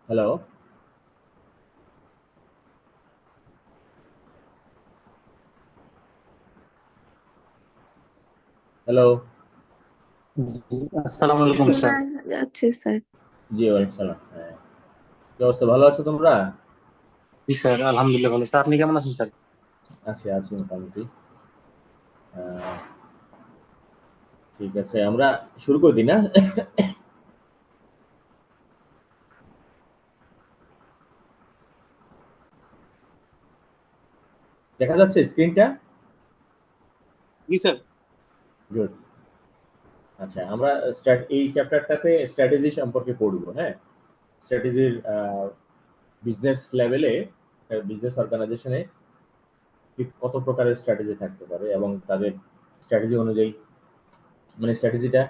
Hello, hello. জি, আসসালামু আলাইকুম শোনা স্যার। যাচ্ছে স্যার। জি, ওয়ালাইকুম সালাম। হ্যাঁ, কি অবস্থা? ভালো আছো তোমরা? জি স্যার, আলহামদুলিল্লাহ ভালো। স্যার আপনি কেমন আছেন স্যার? আছি মোটামুটি। আহ, ঠিক আছে, আমরা শুরু করে দিই না? দেখা যাচ্ছে স্ক্রিনটা? জি স্যার। গুড। আচ্ছা, আমরা এই চ্যাপ্টারটাতে স্ট্র্যাটেজি সম্পর্কে পড়বো। হ্যাঁ, স্ট্র্যাটেজির বিজনেস লেভেলে, বিজনেস অর্গানাইজেশনে কত প্রকারের স্ট্র্যাটেজি থাকতে পারে এবং তাদের স্ট্র্যাটেজি অনুযায়ী মানে স্ট্র্যাটেজিটা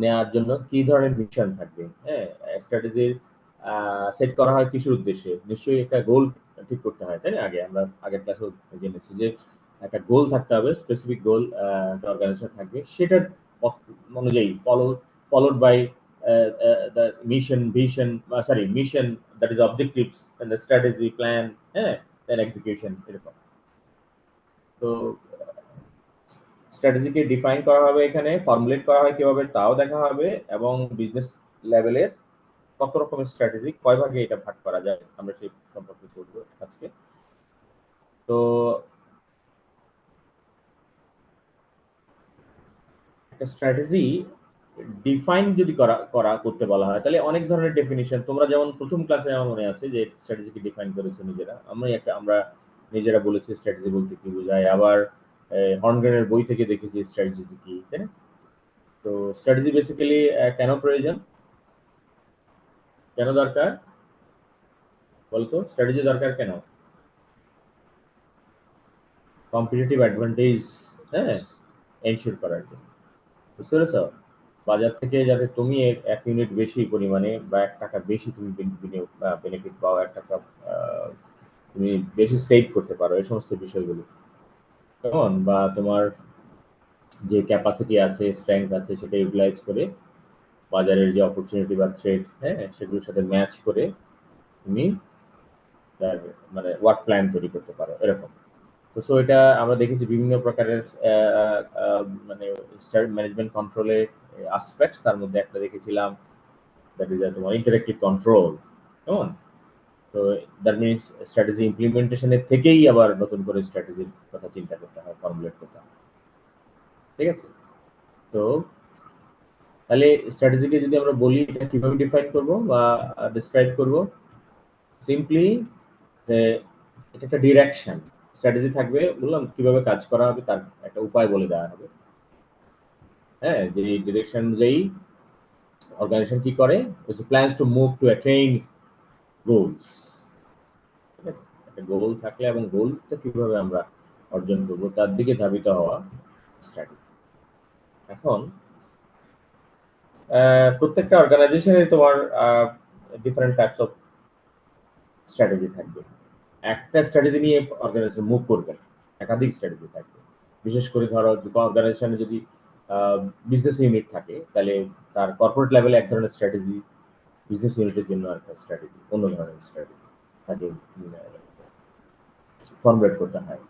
নেওয়ার জন্য কি ধরনের মিশন থাকবে। হ্যাঁ, স্ট্র্যাটেজি সেট করা হয় কিসের উদ্দেশ্যে? নিশ্চয়ই একটা গোল ঠিক করতে হয়, তাই না? আমরা আগের ক্লাসেও জেনেছি যে একটা গোল থাকতে হবে, স্পেসিফিক গোল একটা অর্গানাইজেশন থাকবে, সেটার অনুযায়ী followed by the mission vision, sorry mission, that is objectives and the strategy plan. হ্যাঁ, দেন এক্সিকিউশন, এরকম। তো স্ট্র্যাটেজিকে ডিফাইন করা হবে, এখানে ফর্মুলেট করা হয় কিভাবে তাও দেখা হবে, এবং বিজনেস লেভেলের কত রকমের স্ট্র্যাটেজি, কয় ভাগে এটা ভাগ করা যায়, আমরা সেই সম্পর্কে বলবো আজকে। তো একটা স্ট্র্যাটেজি ডিফাইন যদি করতে বলা হয়, তাহলে অনেক ধরনের ডেফিনিশন, তোমরা যেমন প্রথম ক্লাসে আমার মনে আছে যে স্ট্র্যাটেজিকে ডিফাইন করেছো নিজেরা, আমরা নিজেরা বলেছি স্ট্র্যাটেজি বলতে কি বোঝায়, আবার হর্নগ্রেনের বই থেকে দেখেছি স্ট্র্যাটেজি কি, তাই না? তো স্ট্র্যাটেজি বেসিক্যালি কেন প্রয়োজন, কেন দরকার বলতো? স্ট্র্যাটেজি দরকার কেন? কম্পিটিটিভ অ্যাডভান্টেজ, হ্যাঁ, এনশিওর করার জন্য। বুঝতে পেরেছো? বাজার থেকে যাতে তুমি 1 ইউনিট বেশি পরিমাণে বা 1 টাকা বেশি তুমি বেনিফিট পাও, 1 টাকা তুমি বেশি সেভ করতে পারো, এই সমস্ত বিষয়গুলো। কেমন? বা তোমার যে ক্যাপাসিটি আছে, স্ট্রেংথ আছে, সেটা ইউটিলাইজ করে বাজারের যে অপরচুনিটি বা থ্রেড, হ্যাঁ, সেগুলোর সাথে ম্যাচ করে তুমি তার মানে ওয়ার্ক প্ল্যান তৈরি করতে পারো, এরকম। তো সো এটা আমরা দেখেছি বিভিন্ন প্রকারের মানে ম্যানেজমেন্ট কন্ট্রোলের আসপেক্টস, তার মধ্যে একটা দেখেছিলাম দ্যাট ইজ তোমার ইন্টারেক্টিভ কন্ট্রোল। কেমন? তো দ্যাট মিনস স্ট্র্যাটেজি ইমপ্লিমেন্টেশনের থেকেই আবার নতুন করে স্ট্র্যাটেজির কথা চিন্তা করতে হয়, ফর্মুলেট করতে হয়। ঠিক আছে? তো তাহলে স্ট্র্যাটেজিকে যদি আমরা বলি এটা কিভাবে ডিফাইন করব বা ডিসক্রাইব করব, সিম্পলি যে এটা একটা ডিরেকশন। স্ট্র্যাটেজি থাকবে, বললাম কিভাবে কাজ করা হবে তার একটা উপায় বলে দেওয়া হবে। হ্যাঁ, যে ডিরেকশন অনুযায়ী অর্গানাইজেশন কি করে, plans to move to attain goals. ঠিক আছে? একটা গোল থাকলে এবং গোলটা কিভাবে আমরা অর্জন করব তার দিকে ধাবিত হওয়া স্ট্র্যাটেজি। এখন প্রত্যেকটা অর্গানাইজেশনে তোমার ডিফারেন্ট টাইপস অফ স্ট্র্যাটেজি থাকবে। একটা স্ট্র্যাটেজি নিয়ে অর্গানাইজেশন মুভ করবে না, একাধিক স্ট্র্যাটেজি থাকবে। বিশেষ করে ধরো অর্গানাইজেশনে যদি বিজনেস ইউনিট থাকে, তাহলে তার কর্পোরেট লেভেলে এক ধরনের স্ট্র্যাটেজি, বিজনেস ইউনিটের জন্য একটা স্ট্র্যাটেজি, অন্য ধরনের স্ট্র্যাটেজি তাকে ফর্মুলেট করতে হয়।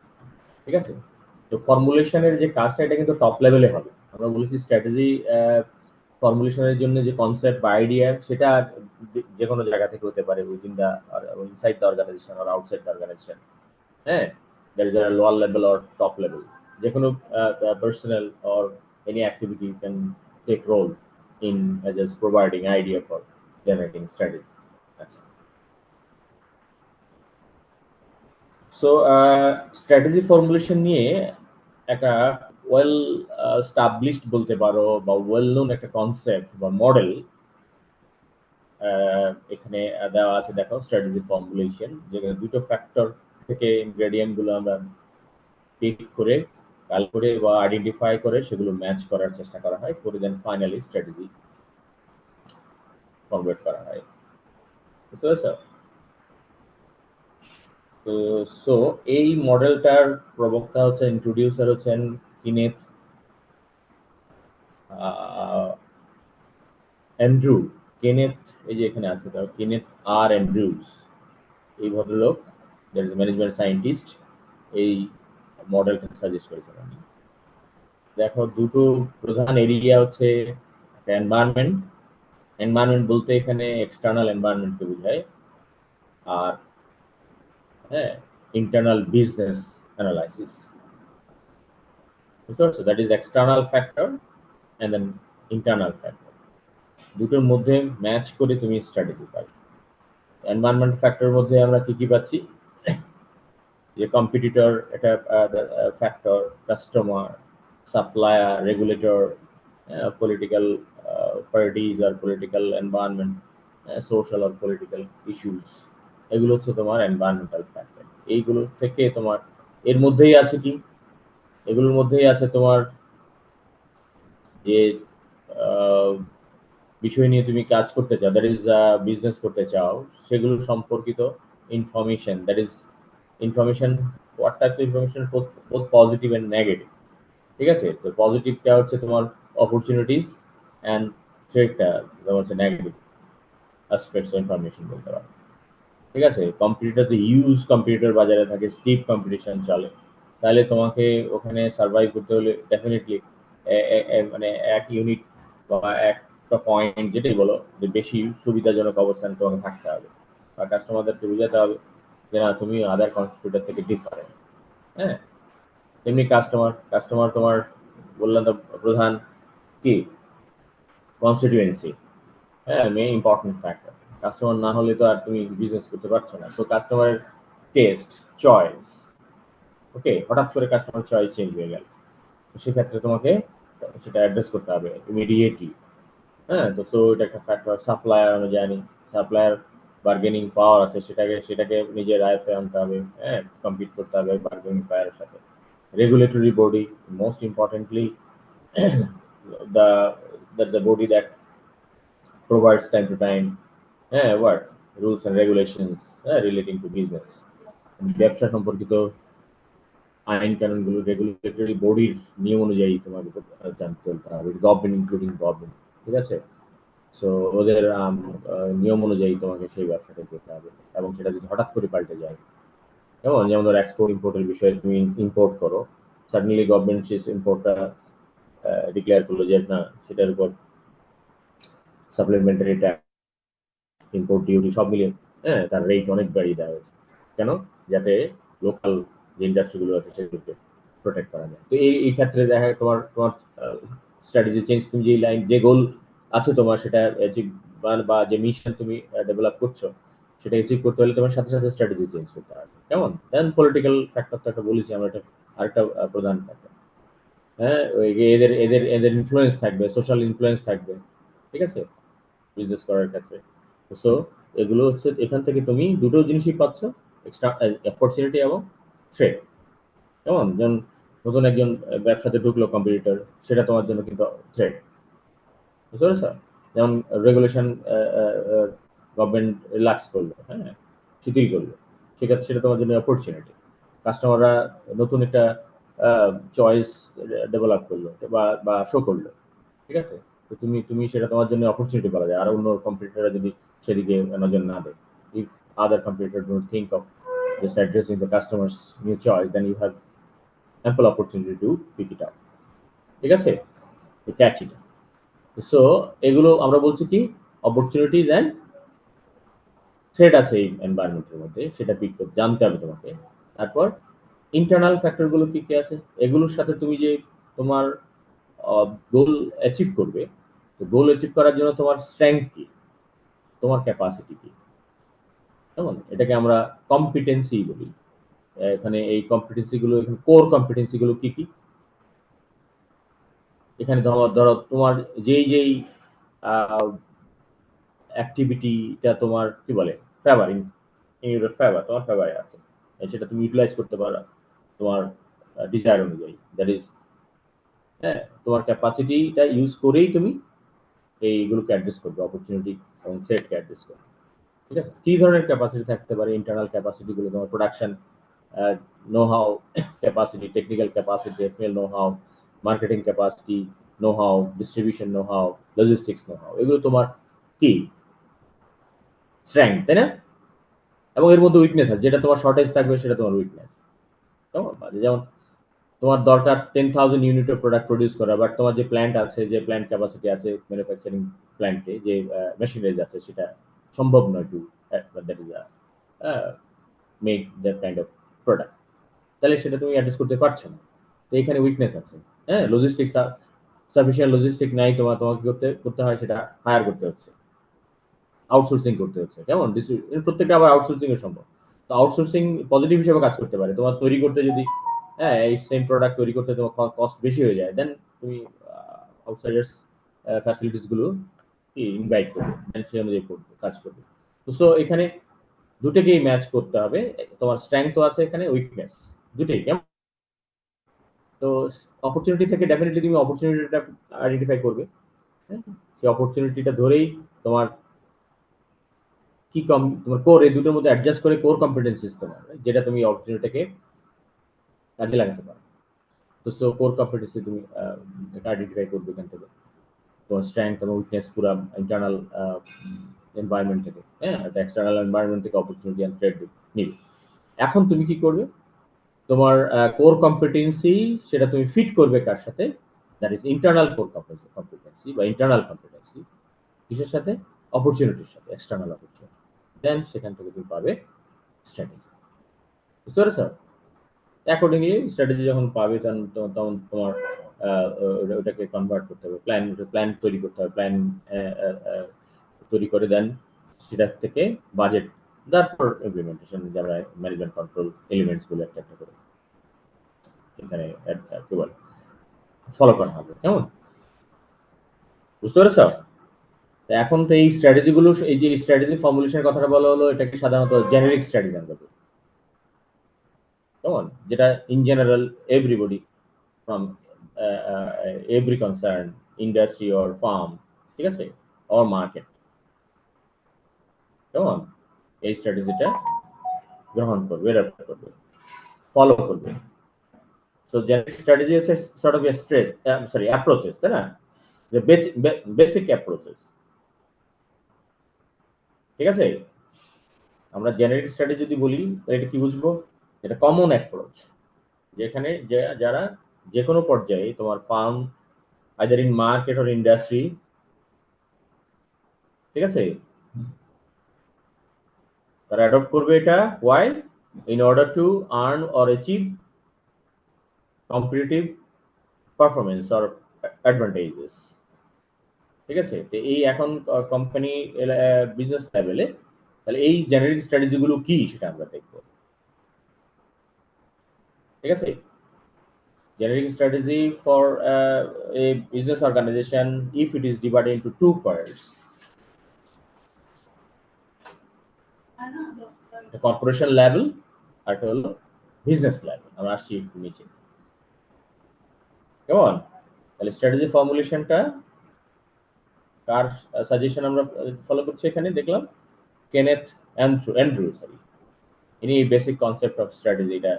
ঠিক আছে? তো ফর্মুলেশনের যে কাজটা, এটা কিন্তু টপ লেভেলে হবে। আমরা বলেছি স্ট্র্যাটেজি ফর্মুলেশনের জন্য যে কনসেপ্ট বা আইডিয়া, সেটা যে কোনো জায়গা থেকে হতে পারে, within the inside the organization আর আউটসাইড দ্য অর্গানাইজেশন। হ্যাঁ, that is lower level or top level, যে কোনো personal or any activity can take role in just providing idea for generating strategy. আচ্ছা, সো স্ট্র্যাটেজি ফর্মুলেশন নিয়ে একটা well established বলতে পারো বা ওয়েল নোন একটা কনসেপ্ট বা মডেল এখানে দেওয়া আছে। দেখো, স্ট্র্যাটেজি ফর্মুলেশন, যেখানে দুটো ফ্যাক্টর থেকে ইনগ্রেডিয়েন্ট গুলো আমরা পিক করে, কাল করে বা আইডেন্টিফাই করে সেগুলো ম্যাচ করার চেষ্টা করা হয়, করে দেন ফাইনালি স্ট্র্যাটেজি ফর্মুলেট করা হয়। বুঝতে পেরেছো? তো সো এই মডেলটার প্রবক্তা হচ্ছে, ইন্ট্রোডিউসার হচ্ছেন কিনেথ অ্যান্ড্রু কেনেথ, এই যে এখানে আছে তার কেনেথ আর অ্যান্ড্রিউস, এই ভদ্রলোক দ্যাট ইজ ম্যানেজমেন্ট সায়েন্টিস্ট, এই মডেলটা সাজেস্ট করেছেন উনি। দেখো দুটো প্রধান এরিয়া হচ্ছে এনভায়রনমেন্ট, এনভায়রনমেন্ট বলতে এখানে এক্সটার্নাল এনভায়রনমেন্টকে বোঝায়, আর হ্যাঁ ইন্টারনাল বিজনেস অ্যানালাইসিস, বুঝতে পারছো? That is external factor and then internal factor, দুটোর মধ্যে ম্যাচ করে তুমি স্ট্র্যাটেজি পাই। এনভায়রনমেন্ট ফ্যাক্টরের মধ্যে আমরা কি কি পাচ্ছি, যে কম্পিটিটর এটা factor, customer, supplier, regulator, political parties আর পলিটিক্যাল এনভায়রনমেন্ট, সোশ্যাল আর পলিটিক্যাল ইস্যুস, এগুলো হচ্ছে তোমার এনভায়রনমেন্টাল ফ্যাক্টর। এইগুলো থেকে তোমার এর মধ্যেই আছে কি, এগুলোর মধ্যেই আছে তোমার যে আহ, বিষয় নিয়ে তুমি কাজ করতে চাও, দ্যাট ইজ বিজনেস করতে চাও, সেগুলো সম্পর্কিত information, that is information, what types information, both positive and negative. ঠিক আছে, তো পজিটিভটা হচ্ছে তোমার অপরচুনিটিস অ্যান্ড থ্রেটটা তোমার হচ্ছে নেগেটিভ অ্যাসপেক্টস ইনফরমেশন বলতে পারো। ঠিক আছে, কম্পিটিটর তো ইউজ কম্পিটিটর বাজারে থাকে, স্টিপ কম্পিটিশন চলে, তাহলে তোমাকে ওখানে সার্ভাইভ করতে হলে ডেফিনেটলি মানে এক ইউনিট বা একটা পয়েন্ট যেটাই বলো যে বেশি সুবিধাজনক অবস্থানে তোমাকে থাকতে হবে, আর কাস্টমারদেরকে বোঝাতে হবে যে না তুমি আদার কম্পিটিটর থেকে ডিফারেন্ট। হ্যাঁ, তেমনি কাস্টমার, কাস্টমার তোমার বললাম তো প্রধান কি কনস্টিটিউয়েন্সি, হ্যাঁ মেইন ইম্পর্টেন্ট ফ্যাক্টর। কাস্টমার না হলে তো আর তুমি বিজনেস করতে পারছো না। সো কাস্টমারের টেস্ট, চয়েস, ওকে, হঠাৎ করে কাস্টমার চয়েস চেঞ্জ হয়ে গেল, তো সেক্ষেত্রে তোমাকে সেটা অ্যাড্রেস করতে হবে ইমিডিয়েটলি। হ্যাঁ, তো সো এটা একটা ফ্যাক্টর। সাপ্লায়ার আমরা জানি, সাপ্লায়ার বার্গেনিং পাওয়ার আছে, সেটাকে নিজের আয়ত্তে আনতে হবে, হ্যাঁ কম্পিট করতে হবে বার্গেনিং পাওয়ারের সাথে। Regulatory body, most importantly the the body that provides time to time, what rules and regulations relating to business, ব্যবসা সম্পর্কিত আইন কানুনগুলো রেগুলেটরি বডির নিয়ম অনুযায়ী তোমাকে জানতে চলতে হবে, গভর্নমেন্ট ইনক্লুডিং গভর্নমেন্ট। ঠিক আছে, সো ওদের নিয়ম অনুযায়ী তোমাকে সেই ব্যবসাটা করতে হবে, এবং সেটা যদি হঠাৎ করে পাল্টে যায়, যেমন ধর এক্সপোর্ট ইম্পোর্টের বিষয়ে তুমি ইম্পোর্ট করো, সাডেনলি গভর্নমেন্ট সেই ইম্পোর্টটা ডিক্লেয়ার করলো যে না সেটার উপর সাপ্লিমেন্টারি ট্যাক্স, ইম্পোর্ট ডিউটি সব মিলিয়ে তার রেট অনেক বাড়িয়ে দেওয়া হয়েছে। কেন? যাতে লোকাল যে ইন্ডাস্ট্রিগুলো আছে সেগুলোকে প্রোটেক্ট করা যায়। তো এই ক্ষেত্রে দেখা তোমার তোমার স্ট্র্যাটেজি চেঞ্জ, তুমি যে লাইন যে গোল আছে তোমার সেটা অ্যাচিভ, বা যে মিশন তুমি ডেভেলপ করছো সেটা অ্যাচিভ করতে হলে তোমার সাথে সাথে স্ট্র্যাটেজি চেঞ্জ করতে হবে। কেমন? দেন পলিটিক্যাল ফ্যাক্টর তো একটা বলেছি আমরা, এটা আরেকটা প্রধান ফ্যাক্টর। হ্যাঁ, ওই যে এদের এদের এদের ইনফ্লুয়েন্স থাকবে, সোশ্যাল ইনফ্লুয়েন্স থাকবে। ঠিক আছে, বিজনেস করার ক্ষেত্রে। সো এগুলো হচ্ছে, এখান থেকে তুমি দুটো জিনিসই পাচ্ছ, এক্সট্রা অপরচুনিটি এবং থ্রেট। কেমন? যেমন নতুন একজন ব্যবসাতে ঢুকলো কম্পিটিটর, সেটা তোমার জন্য কিন্তু থ্রেট, বুঝতে পেরেছো? যেমন রেগুলেশন গভর্নমেন্ট রিল্যাক্স করলো, হ্যাঁ শিথিল করলো, সেক্ষেত্রে সেটা তোমার জন্য অপরচুনিটি। কাস্টমাররা নতুন একটা চয়েস ডেভেলপ করলো বা শো করলো। ঠিক আছে, তো তুমি তুমি সেটা তোমার জন্য অপরচুনিটি বলা যায়, আর অন্য কম্পিটিটররা যদি সেদিকে নজর না দেয়, if other competitor don't think of just addressing the customer's new choice, then you have ample opportunity to pick it up. ঠিক আছে, ক্যাচ ইট। সো এগুলো আমরা বলছি কি অপরচুনিটিজ অ্যান্ড থ্রেট আছে এই এনভায়রনমেন্টের মধ্যে, সেটা পিক করতে জানতে হবে তোমাকে। তারপর ইন্টারনাল ফ্যাক্টরগুলো কি কি আছে, এগুলোর সাথে তুমি যে তোমার গোল অ্যাচিভ করবে, তো গোল অ্যাচিভ করার জন্য তোমার স্ট্রেংথ কি, তোমার ক্যাপাসিটি কি, কেমন? এটাকে আমরা কম্পিটেন্সি বলি। এখানে এই কম্পিটেন্সি গুলো, এখানে কোর কম্পিটেন্সি গুলো কি কি, এখানে ধরো তোমার যেই অ্যাক্টিভিটিটা তোমার কি বলে ফেভার, ইন ইউর ফেভার, তোমার ফেভারে আছে, সেটা তুমি ইউটিলাইজ করতে পারো তোমার ডিজায়ার অনুযায়ী, দ্যাট ইজ হ্যাঁ তোমার ক্যাপাসিটিটা ইউজ করেই তুমি এইগুলোকে অ্যাড্রেস করবে, অপরচুনিটি এবং থ্রেটকে অ্যাড্রেস করবে। ঠিক আছে, কি ধরনের ক্যাপাসিটি থাকতে পারে? ইন্টারনাল ক্যাপাসিটি গুলো তোমার production know how capacity, technical capacity, technical know how, marketing capacity know how, distribution know how, logistics know how, এগুলো তোমার কি স্ট্রেংথ, তাই না? এবং এর মধ্যে উইকনেস আছে, যেটা তোমার শর্টেজ থাকবে সেটা তোমার উইকনেস। কেমন? যেমন তোমার দরকার 10,000 ইউনিট অফ প্রোডাক্ট প্রডিউস করা, বাট তোমার যে প্ল্যান্ট আছে, যে প্ল্যান্ট ক্যাপাসিটি আছে ম্যানুফ্যাকচারিং প্ল্যান্টে, যে মেশিনারিজ আছে, সেটা সম্ভব নয় to that is make that kind of product. তাহলে সেটা তুমি অ্যাডজাস্ট করতে পারছো না। তো এখানে উইকনেস আছে। হ্যাঁ, লজিস্টিক্স সাফিসিয়েন্ট লজিস্টিক নাই, তোমাকে করতে করতে হয় সেটা হায়ার করতে হচ্ছে, আউটসোর্সিং করতে হচ্ছে। কেমন? প্রত্যেকটা আবার আউটসোর্সিং এর সম্ভব। তো আউটসোর্সিং পজিটিভ হিসেবে কাজ করতে পারে। তোমার তৈরি করতে যদি, হ্যাঁ, এই সেম প্রোডাক্ট তৈরি করতে তোমার কস্ট বেশি হয়ে যায়, দেন তুমি আউটসাইডার্স ফ্যাসিলিটিস গুলো ইনভাইট করবে, দেন সে অনুযায়ী করবে, কাজ করবে। তো সো এখানে দুটোকেই ম্যাচ করতে হবে। তোমার স্ট্রেংথও আছে এখানে, উইকনেস দুটোই। কেমন? তো অপরচুনিটি থেকে ডেফিনেটলি তুমি অপরচুনিটিটা আইডেন্টিফাই করবে। হ্যাঁ, সেই অপরচুনিটিটা ধরেই তোমার কি কম, তোমার কোর, এই দুটোর মধ্যে অ্যাডজাস্ট করে কোর কম্পিটেন্সিস তোমার, যেটা তুমি অপরচুনিটিটাকে কাজে লাগাতে পারো। তো সো কোর কম্পিটেন্সি তুমি আইডেন্টিফাই করবে এখান থেকে, তোমার স্ট্রেংথ এবং উইকনেস পুরো ইন্টারনাল এনভায়রনমেন্ট থেকে, হ্যাঁ, এক্সটার্নাল এনভায়রনমেন্ট থেকে অপরচুনিটি অ্যান্ড থ্রেট নিবে। এখন তুমি কি করবে? তোমার কোর কম্পিটেন্সি সেটা তুমি ফিট করবে কার সাথে? That is internal core competency বা ইন্টারনাল কম্পিটেন্সি। কিসের সাথে? অপরচুনিটির সাথে, এক্সটার্নাল অপরচুনিটি। দেন সেখান থেকে তুমি পাবে স্ট্র্যাটেজি। বুঝতে পেরেছ? অ্যাকর্ডিংলি স্ট্র্যাটেজি যখন পাবে, তখন তখন তোমার ওটাকে কনভার্ট করতে হবে, প্ল্যান তৈরি করতে হবে, প্ল্যান তৈরি করে দেন সেটা থেকে বাজেট, তারপর ইমপ্লিমেন্টেশন, যারা ম্যানেজমেন্ট কন্ট্রোল এলিমেন্টস গুলো একটা একটা করে এখানে কি বলে ফলো করা হবে। কেমন? বুঝতে পেরেছ? এখন তো এই স্ট্র্যাটেজি গুলো, এই যে স্ট্র্যাটেজি ফর্মুলেশনের কথাটা বলা হলো, এটাকে সাধারণত জেনারিক স্ট্র্যাটেজি আমরা বলি। কেমন? যেটা in general everybody from every concern, industry or farm, ঠিক আছে, অর মার্কেট, কেমন, এই স্ট্র্যাটেজিটা গ্রহণ করবে, অ্যাডাপ্ট করবে, ফলো করবে। সো জেনারিক স্ট্র্যাটেজি হচ্ছে sort of stress, sorry, approaches, তাই না? যে বেসিক অ্যাপ্রোচেস, ঠিক আছে? আমরা জেনারিক স্ট্র্যাটেজি যদি বলি, এটা কি বুঝবো? এটা কমন অ্যাপ্রোচ, যেখানে যারা যে কোনো পর্যায়ে তোমার firm, either in market or industry, ঠিক আছে, তারা অ্যাডপ্ট করবে এটা। Why? In order to earn or achieve competitive performance or advantages. ঠিক আছে? তো এই এখন কোম্পানি বিজনেস লেভেলে, তাহলে এই জেনারিক স্ট্র্যাটেজি গুলো কি সেটা আমরা দেখবো। ঠিক আছে? Generic strategy for a business organization, if it is divided into two parts, the corporation level আর একটা হলো বিজনেস লেভেল। আমরা আসছি একটু নিচে। কেমন? তাহলে স্ট্র্যাটেজি ফর্মুলেশনটা কার সাজেশন আমরা ফলো করছি এখানে দেখলাম? কেনেথ অ্যান্ড্রু, সরি, ইনি বেসিক কনসেপ্ট অফ স্ট্র্যাটেজি এটা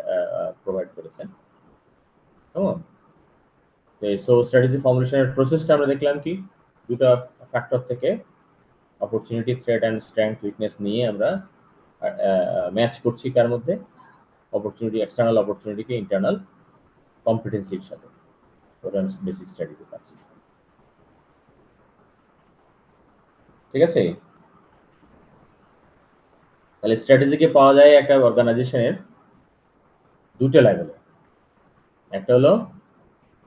প্রোভাইড করেছেন। কেমন? সো স্ট্র্যাটেজি ফর্মুলেশনের প্রসেসটা আমরা দেখলাম কি, দুটো ফ্যাক্টর থেকে opportunity, threat and strength, weakness নিয়ে আমরা ম্যাচ করছি কার মধ্যে? অপরচুনিটি, এক্সটার্নাল অপরচুনিটিকে ইন্টারনাল কম্পিটেন্সির সাথে, ওটা বেসিক স্ট্র্যাটেজি পাচ্ছি। ঠিক আছে? তাহলে স্ট্র্যাটেজিকে পাওয়া যায় একটা অর্গানাইজেশনের দুটো লেভেলে। একটা হলো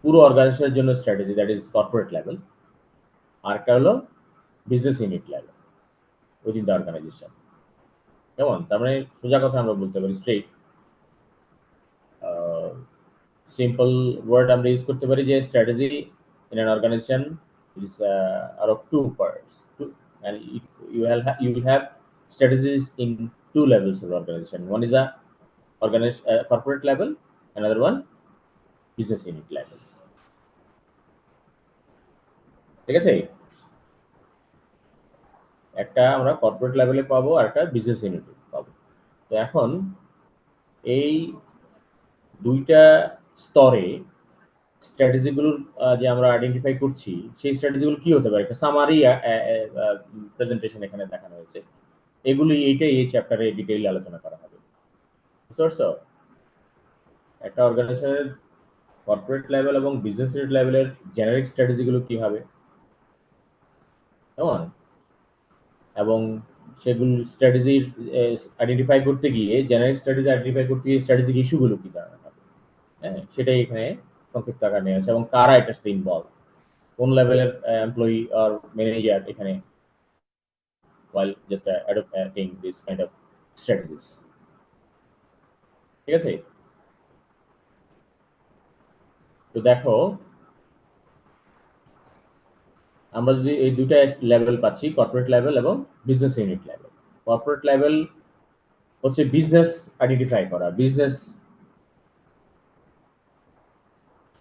পুরো অর্গানাইজেশনের জন্য strategy, that is corporate level. আর একটা হলো business unit level within the organization. কেমন? তার মানে সোজা কথা আমরা বলতে পারি, স্ট্রেট সিম্পল ওয়ার্ড আমরা ইউজ করতে পারি যে strategy in an organization is out of two parts, and you will have strategies in two levels of organization. One is a corporate level, another one business unit level. ঠিক আছে? একটা আমরা corporate লেভেলে পাবো আর একটা বিজনেস ইউনিটে পাবো। তো এখন এই দুইটা স্তরে স্ট্র্যাটেজিগুলোর যে আমরা আইডেন্টিফাই করছি সেই স্ট্র্যাটেজিগুলো কি হতে পারে, একটা সামারি প্রেজেন্টেশন এখানে দেখানো হয়েছে। এগুলি এইটাই এই চ্যাপ্টারে ডিটেইল আলোচনা করা হবে। বুঝতে পারছো? একটা অর্গানাইজেশনের কর্পোরেট লেভেল এবং বিজনেস ইউনিট লেভেলের জেনারিক স্ট্র্যাটেজিগুলো কি হবে, কেমন, এবং সেগুলো স্ট্র্যাটেজির আইডেন্টিফাই করতে গিয়ে জেনারিক স্ট্র্যাটেজি আইডেন্টিফাই করতে গিয়ে স্ট্র্যাটেজিক ইস্যুগুলো কি দাঁড়ানো হবে, হ্যাঁ সেটাই এখানে সংক্ষিপ্ত আকার নেওয়া আছে, এবং কারা এটার সাথে ইনভলভ, কোন লেভেলের এমপ্লয়ি আর ম্যানেজার এখানে while just adopting this kind of strategies। ঠিক আছে? তো দেখো, আমরা যদি এই দুটা লেভেল পাচ্ছি, কর্পোরেট লেভেল এবং business unit level. Corporate level হচ্ছে বিজনেস আইডেন্টিফাই করা, বিজনেস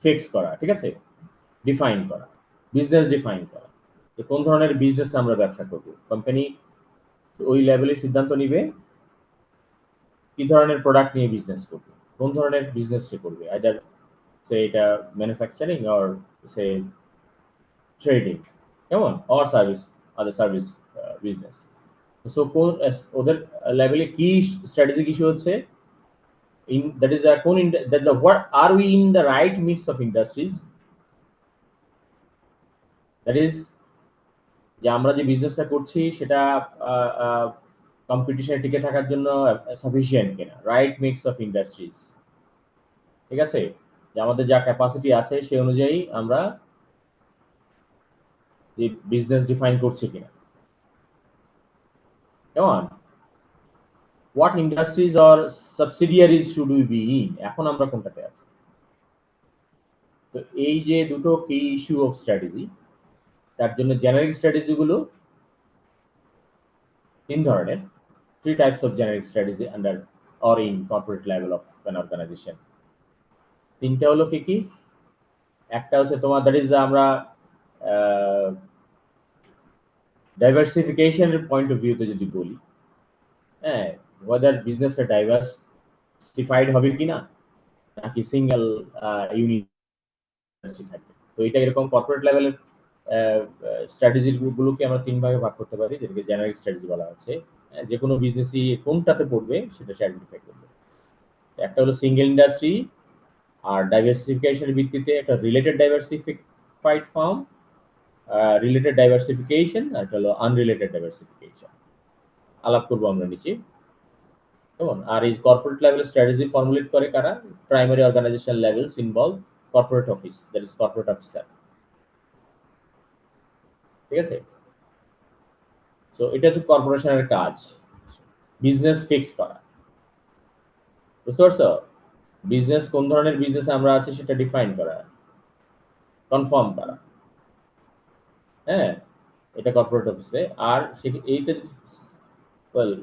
ফিক্স করা, ঠিক আছে, ডিফাইন করা, বিজনেস ডিফাইন করা, যে কোন ধরনের বিজনেস আমরা ব্যবসা করব। কোম্পানি ওই লেভেলে সিদ্ধান্ত নিবে কি ধরনের প্রোডাক্ট নিয়ে বিজনেস করবে, কোন ধরনের বিজনেস সে করবে, আইদার সে এটা ম্যানুফ্যাকচারিং অর সে ট্রেডিং, কেমন, or service, other service business. So কোন ওদের লেভেলে কি স্ট্র্যাটেজিক ইস্যু হচ্ছে, in that is a কোন that the what are we in the right mix of industries, that is যে আমরা যে বিজনেসটা করছি সেটা কম্পিটিশনে টিকে থাকার জন্য সাফিসিয়েন্ট কিনা, রাইট মিক্স অফ ইন্ডাস্ট্রিজ, ঠিক আছে, যে আমাদের যা ক্যাপাসিটি আছে সেই অনুযায়ী আমরা যে বিজনেস ডিফাইন করছি কিনা, কেমন, what industries or সাবসিডিয়ারিজ should we be in, এখন আমরা কোনটাতে আছি। তো এই যে দুটো কি ইস্যু অফ স্ট্র্যাটেজি, তার জন্য জেনারিক স্ট্র্যাটেজিগুলো তিন ধরনের, three types of generic strategy under or in corporate level of an organisation. তিনটা হলো কি কি, একটা হচ্ছে তোমার দ্যাট ইজ আমরা ডাইভার্সিফিকেশনের পয়েন্ট অফ ভিউতে যদি বলি, হ্যাঁ, ওয়েদার বিজনেসটা ডাইভার্সিফাইড হবে কিনা, নাকি সিঙ্গেল ইউনিট থাকবে। তো এটা এরকম কর্পোরেট লেভেলের স্ট্র্যাটেজি গুলোকে আমরা তিন ভাগে ভাগ করতে পারি, যেটাকে জেনারিক স্ট্র্যাটেজি বলা হচ্ছে। যে কোনো বিজনেসই কোনটাতে পড়বে সেটা সে আইডেন্টিফাই করবে। একটা হলো সিঙ্গেল ইন্ডাস্ট্রি, আর ডাইভার্সিফিকেশনের ভিত্তিতে একটা related diversified firm, related diversification, আর একটা হলো আনরিলেটেড ডাইভার্সিফিকেশন। আলাপ করবো আমরা নিচে, কেমন। আর এই কর্পোরেট লেভেল স্ট্র্যাটেজি ফর্মুলেট করে কারা, primary organisation levels involve corporate office, that is corporate officer, ঠিক আছে। সো এটা হচ্ছে কর্পোরেশনের কাজ, বিজনেস ফিক্স করা, বুঝতে পারছো, বিজনেস কোন ধরনের বিজনেস আমরা আছি সেটা ডিফাইন করা, কনফার্ম করা, হ্যাঁ, এটা কর্পোরেট অফিসে। আর এইটা ওয়েল,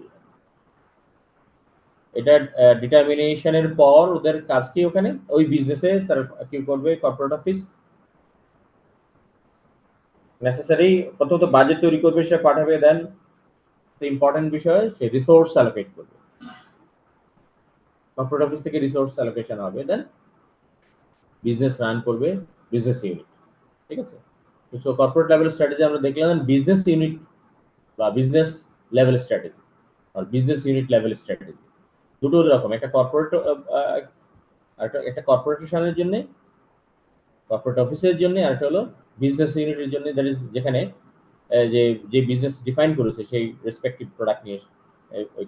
এটা ডিটারমিনেশনের পর ওদের কাজ কি, ওখানে ওই বিজনেসে তার কি করবে কর্পোরেট অফিস, নেসেসারি প্রথমত বাজেট তৈরি করবে, সে পাঠাবে, দেন ইম্পর্টেন্ট বিষয় সে রিসোর্স অ্যালোকেট করবে, কর্পোরেট অফিস থেকে রিসোর্স অ্যালোকেশন হবে, দেন বিজনেস রান করবে বিজনেস ইউনিট, ঠিক আছে। সো কর্পোরেট লেভেল স্ট্র্যাটেজি আমরা দেখলাম, বিজনেস ইউনিট বা বিজনেস লেভেল স্ট্র্যাটেজি আর বিজনেস ইউনিট লেভেল স্ট্র্যাটেজি দুটো রকম, একটা কর্পোরেট, একটা কর্পোরেশনের জন্য, কর্পোরেট অফিসের জন্য, আর একটা হলো বিজনেস ইউনিটের জন্য, দ্যাট ইজ যেখানে যে যে বিজনেস ডিফাইন করেছে সেই রেসপেক্টিভ প্রোডাক্ট নিয়ে ওই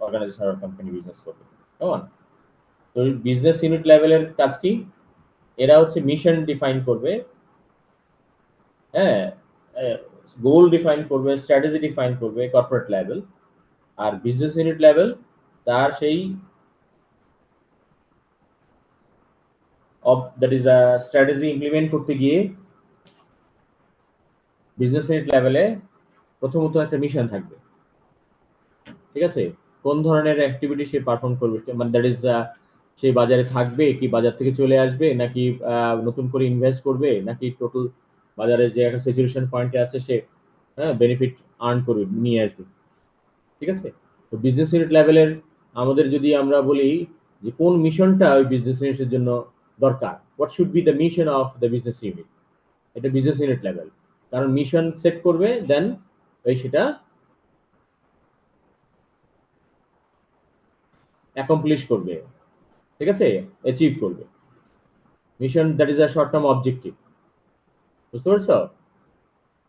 অর্গানাইজেশন আর কোম্পানি বিজনেস করবে, কেমন। তো বিজনেস ইউনিট লেভেলের কাজ কি, এরা হচ্ছে মিশন ডিফাইন করবে, হ্যাঁ, গোল ডিফাইন করবে, স্ট্র্যাটেজি ডিফাইন করবে কর্পোরেট লেভেল। আর বিজনেস ইউনিট লেভেল তার সেই দ্যাট ইজ স্ট্র্যাটেজি ইমপ্লিমেন্ট করতে গিয়ে বিজনেস ইউনিট লেভেলে প্রথমত একটা মিশন থাকবে, ঠিক আছে, কোন ধরনের অ্যাক্টিভিটি সে পারফর্ম করবে, মানে দ্যাট ইজ সেই বাজারে থাকবে কি বাজার থেকে চলে আসবে, নাকি নতুন করে ইনভেস্ট করবে, নাকি টোটাল বাজারে যে একটা স্যাচুরেশন পয়েন্টে আছে সে বেনিফিট আর্ন করবে, নিয়ে আসবে, ঠিক আছে। তো বিজনেস ইউনিট লেভেলের আমাদের যদি আমরা বলি যে কোন মিশনটা ওই বিজনেস ইউনিটের জন্য দরকার, what should be the mission of the business unit, এটা বিজনেস ইউনিট লেভেল। কারণ মিশন সেট করবে, দেন ওই সেটা অ্যাকমপ্লিশ করবে, ঠিক আছে, অ্যাচিভ করবে। Mission that is a short term objective, বুঝতে পারছো?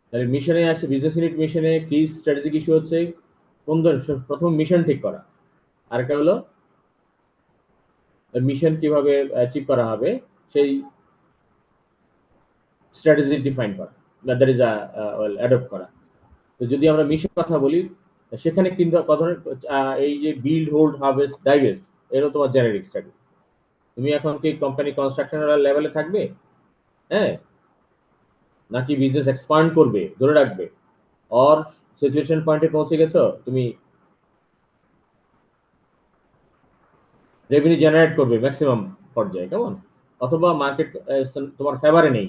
তাহলে মিশনে আসে, বিজনেস ইউনিট মিশনে কি স্ট্র্যাটেজিক ইস্যু হচ্ছে, কোন ধরনের, প্রথম মিশন ঠিক করা, আরেকটা হলো মিশন কিভাবে অ্যাচিভ করা হবে সেই স্ট্র্যাটেজি ডিফাইন করা, দ্যাট ইজ অ্যাডপ্ট করা। তো যদি আমরা মিশন কথা বলি, সেখানে কিন্তু ধরনের এই যে বিল্ড, হোল্ড, হারভেস্ট, ডাইভেস্ট, এরও তোমার জেনারিক স্ট্র্যাটেজি। তুমি এখন কি কোম্পানি কনস্ট্রাকশনাল লেভেলে থাকবে, হ্যাঁ, নাকি বিজনেস এক্সপান্ড করবে, ধরে রাখবে, অর সিচুয়েশন পয়েন্টে পৌঁছে গেছো, তুমি রেভিনিউ জেনারেট করবে ম্যাক্সিমাম পর্যায়ে, কেমন, অথবা মার্কেট তোমার ফেভারে নেই,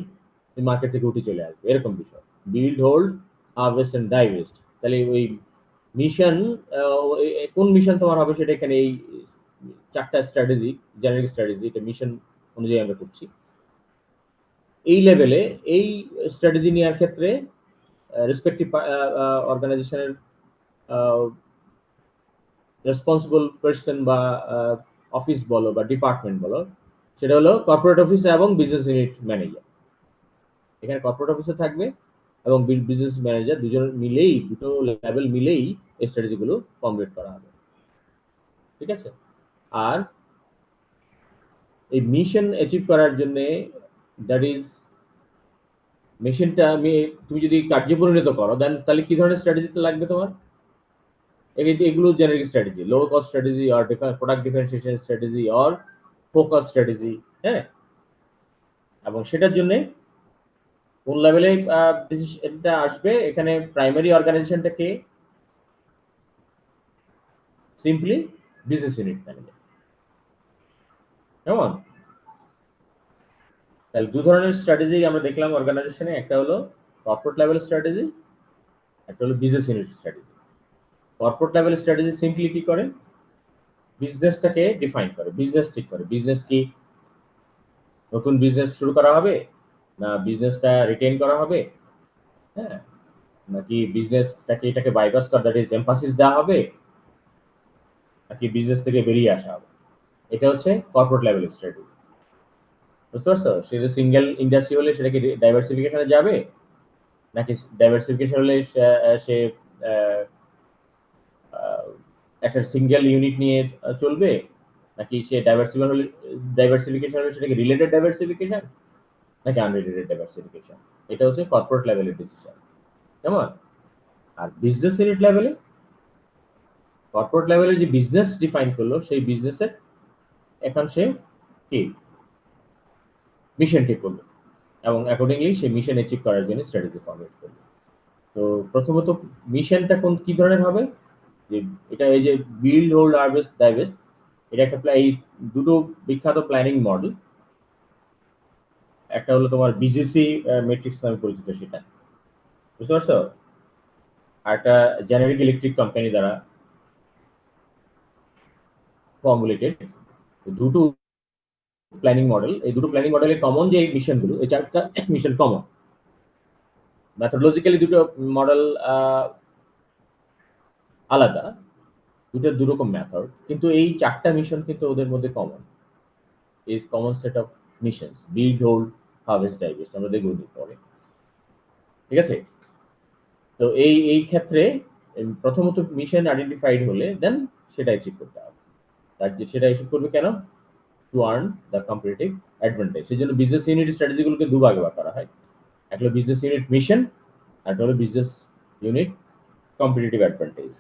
তুমি মার্কেট থেকে উঠে চলে আসবে, এরকম বিষয়। Build, hold, harvest and divest. তাহলে ওই মিশন, কোন মিশন তোমার হবে সেটা এখানে এই চারটা স্ট্র্যাটেজি, জেনারিক স্ট্র্যাটেজি, এটা মিশন অনুযায়ী আমরা করছি। এই লেভেলে এই স্ট্র্যাটেজি নেওয়ার ক্ষেত্রে রেসপেক্টিভ অর্গানাইজেশনের রেসপন্সিবল পার্সন বা অফিস বলো বা ডিপার্টমেন্ট বলো, সেটা হলো কর্পোরেট অফিস এবং বিজনেস ইউনিট ম্যানেজার। এখানে কর্পোরেট অফিসে থাকবে এবং বিজনেস ম্যানেজার, দুজন মিলেই, দুটো লেভেল মিলেই এই স্ট্র্যাটেজিগুলো ফর্মুলেট করা হবে, ঠিক আছে। আর এই মিশন অ্যাচিভ করার জন্য, দ্যাট ইজ মিশনটা তুমি যদি কার্যপরিণত করো, দেন তাহলে কি ধরনের স্ট্র্যাটেজিতে লাগবে তোমার, এগুলো generic strategy, low cost strategy, or product differentiation strategy, or focus strategy, হ্যাঁ। এবং সেটার জন্য কোন লেভেলে ডিসিশনটা আসবে, এখানে প্রাইমারি অর্গানাইজেশনটা কে, সিম্পলি বিজনেস ইউনিট ম্যানেজার, কেমন। তাহলে দু ধরনের স্ট্র্যাটেজি আমরা দেখলাম অর্গানাইজেশনে, একটা হলো কর্পোরেট লেভেল স্ট্র্যাটেজি, একটা হলো business unit strategy. Corporate level strategy simply কি করে, বিজনেসটাকে ডিফাইন করে, বিজনেস ঠিক করে, বিজনেস কি, নতুন বিজনেস শুরু করা হবে, না বিজনেসটা রিটেইন করা হবে, হ্যাঁ, নাকি বিজনেসটাকে এটাকে বাইপাস করা, দ্যাট ইজ এমফাসিস দেওয়া হবে, নাকি বিজনেস থেকে বেরিয়ে আসা হবে। এটা হচ্ছে কর্পোরেট লেভেল স্ট্র্যাটেজি, বুঝতে পারছো? সেটা সিঙ্গেল ইন্ডাস্ট্রি হলে সেটা কি ডাইভার্সিফিকেশনে যাবে, নাকি ডাইভার্সিফিকেশন হলে সে আহ, আহ, একটা সিঙ্গেল ইউনিট নিয়ে চলবে, নাকি সে ডাইভার্সিফিকেশন হলে সেটাকে রিলেটেড ডাইভার্সিফিকেশন, নাকি আনরিলেটেড ডাইভার্সিফিকেশন। এটা হচ্ছে কর্পোরেট লেভেলের ডিসিশন, কেমন। আর বিজনেস ইউনিট লেভেলে, কর্পোরেট লেভেলে যে বিজনেস ডিফাইন করলো, সেই বিজনেসের এখন সে কি মিশন ঠিক করবে, এবং অ্যাকর্ডিংলি সেই মিশন অ্যাচিভ করার জন্য স্ট্র্যাটেজি ফরমেট করবে। তো প্রথমত মিশনটা কোন কি ধরনের হবে, যে এটা এই যে বিল্ড, হোল্ড, হারভেস্ট, ডাইভেস্ট, এটা একটা এই দুটো বিখ্যাত প্ল্যানিং মডেল। একটা হলো তোমার বিজিসি মেট্রিক্স নামে পরিচিত, সেটা বুঝতে পারছো, আর একটা জেনারিক ইলেকট্রিক কোম্পানি দ্বারা ফর্মুলেটেড। দুটো প্ল্যানিং মডেল, এই দুটো প্ল্যানিং মডেলের কমন যে মিশনগুলো, এই চারটা মিশন কমন। ম্যাথোলজিক্যালি দুটো মডেল আলাদা, দুটো দুরকম মেথড, কিন্তু এই চারটা মিশন কিন্তু ওদের মধ্যে কমন, এই common set of missions, build, hold, harvest, ডাইভেস্ট, আমরা দেখব পরে, ঠিক আছে। তো এই এই ক্ষেত্রে প্রথমত মিশন আইডেন্টিফাইড হলে দেন সেটা অ্যাচিভ করতে হবে। তার যে সেটা অ্যাচিভ করবে কেন, to earn the competitive advantage. সেই জন্য বিজনেস ইউনিট স্ট্র্যাটেজিগুলোকে দুভাগে ভাগ করা হয়, একটা হলো বিজনেস ইউনিট মিশন, আর একটা হলো বিজনেস ইউনিট কম্পিটিটিভ অ্যাডভান্টেজ।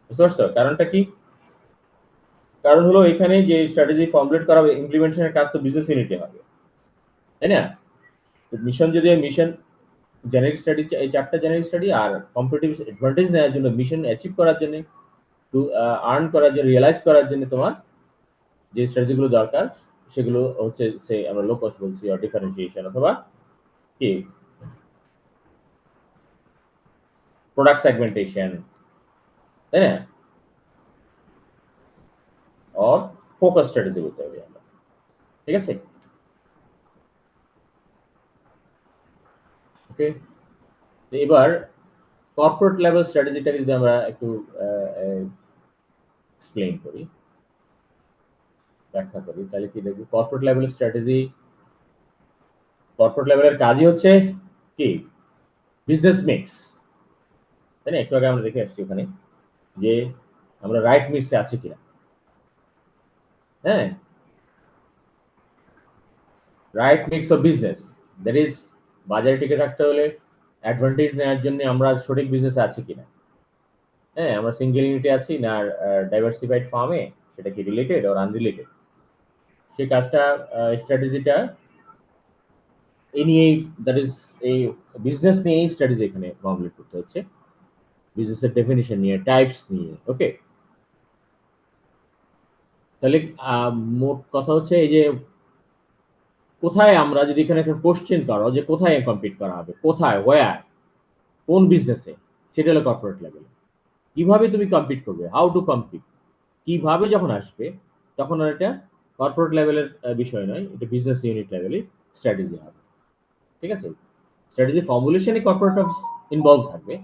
বুঝতে পারছো কারণটা কি? কারণ হলো এখানে যে স্ট্র্যাটেজি ফর্মুলেট করা হবে, ইমপ্লিমেন্টেশনের কাজ তো বিজনেস ইউনিটে হবে, তাই না? তো মিশন যদি মিশন জেনারিক স্টাডি, এই চারটা জেনারিক স্টাডি, আর কম্পিটিটিভ অ্যাডভান্টেজ নেওয়ার জন্য, মিশন অ্যাচিভ করার জন্য, টু আর্ন করার জন্য, রিয়েলাইজ করার জন্য তোমার যে স্ট্র্যাটেজিগুলো দরকার, সেগুলো হচ্ছে সে আমরা লো কস্ট বলছি, আর ডিফারেন্সিয়েশন, অথবা কি প্রোডাক্ট সেগমেন্টেশন, তাই না, অর ফোকাস স্ট্র্যাটেজি বলতে হবে আমরা, ঠিক আছে। ওকে, এবার কর্পোরেট লেভেল স্ট্র্যাটেজিটাকে যদি আমরা একটু এক্সপ্লেইন করি, ব্যাখ্যা করি, তাহলে কি দেখবো কর্পোরেট লেভেল স্ট্র্যাটেজি, কর্পোরেট লেভেলের কাজই হচ্ছে কি বিজনেস মিক্স, তাই না? একটু আগে আমরা দেখে আসছি ওখানে যে আমরা রাইট মিক্সে আছি কিনা। হ্যাঁ, right mix of business, that is বাজারে টিকে থাকতে হলে অ্যাডভান্টেজ নেওয়ার জন্য আমরা সঠিক বিজনেসে আছি কিনা। হ্যাঁ, আমরা সিঙ্গেল ইউনিটে আছি না ডাইভার্সিফাইড ফার্মে, সেটা কি রিলেটেড আর আনরিলেটেড, সেই কাজটা স্ট্র্যাটেজিটা এই নিয়েই, দ্যাট ইজ এই বিজনেস নিয়েই স্ট্র্যাটেজি এখানে ফর্মুলেট করতে হচ্ছে, বিজনেসের ডেফিনিশন নিয়ে, টাইপস নিয়ে। ওকে, তাহলে মোট কথা হচ্ছে এই যে কোথায় আমরা যদি এখানে একটা কোশ্চেন করো যে কোথায় কম্পিট করা হবে, কোথায়, ওয়্যার, কোন বিজনেসে, সেটা হলো কর্পোরেট লেভেল। কিভাবে তুমি কম্পিট করবে, হাউ টু কম্পিট, কিভাবে যখন আসবে, তখন আর এটা কর্পোরেট লেভেলের বিষয় নয়, এটা বিজনেস ইউনিট লেভেলের স্ট্র্যাটেজি হবে। ঠিক আছে, স্ট্র্যাটেজি ফর্মুলেশনে কর্পোরেট অফিস ইনভলভ থাকবে,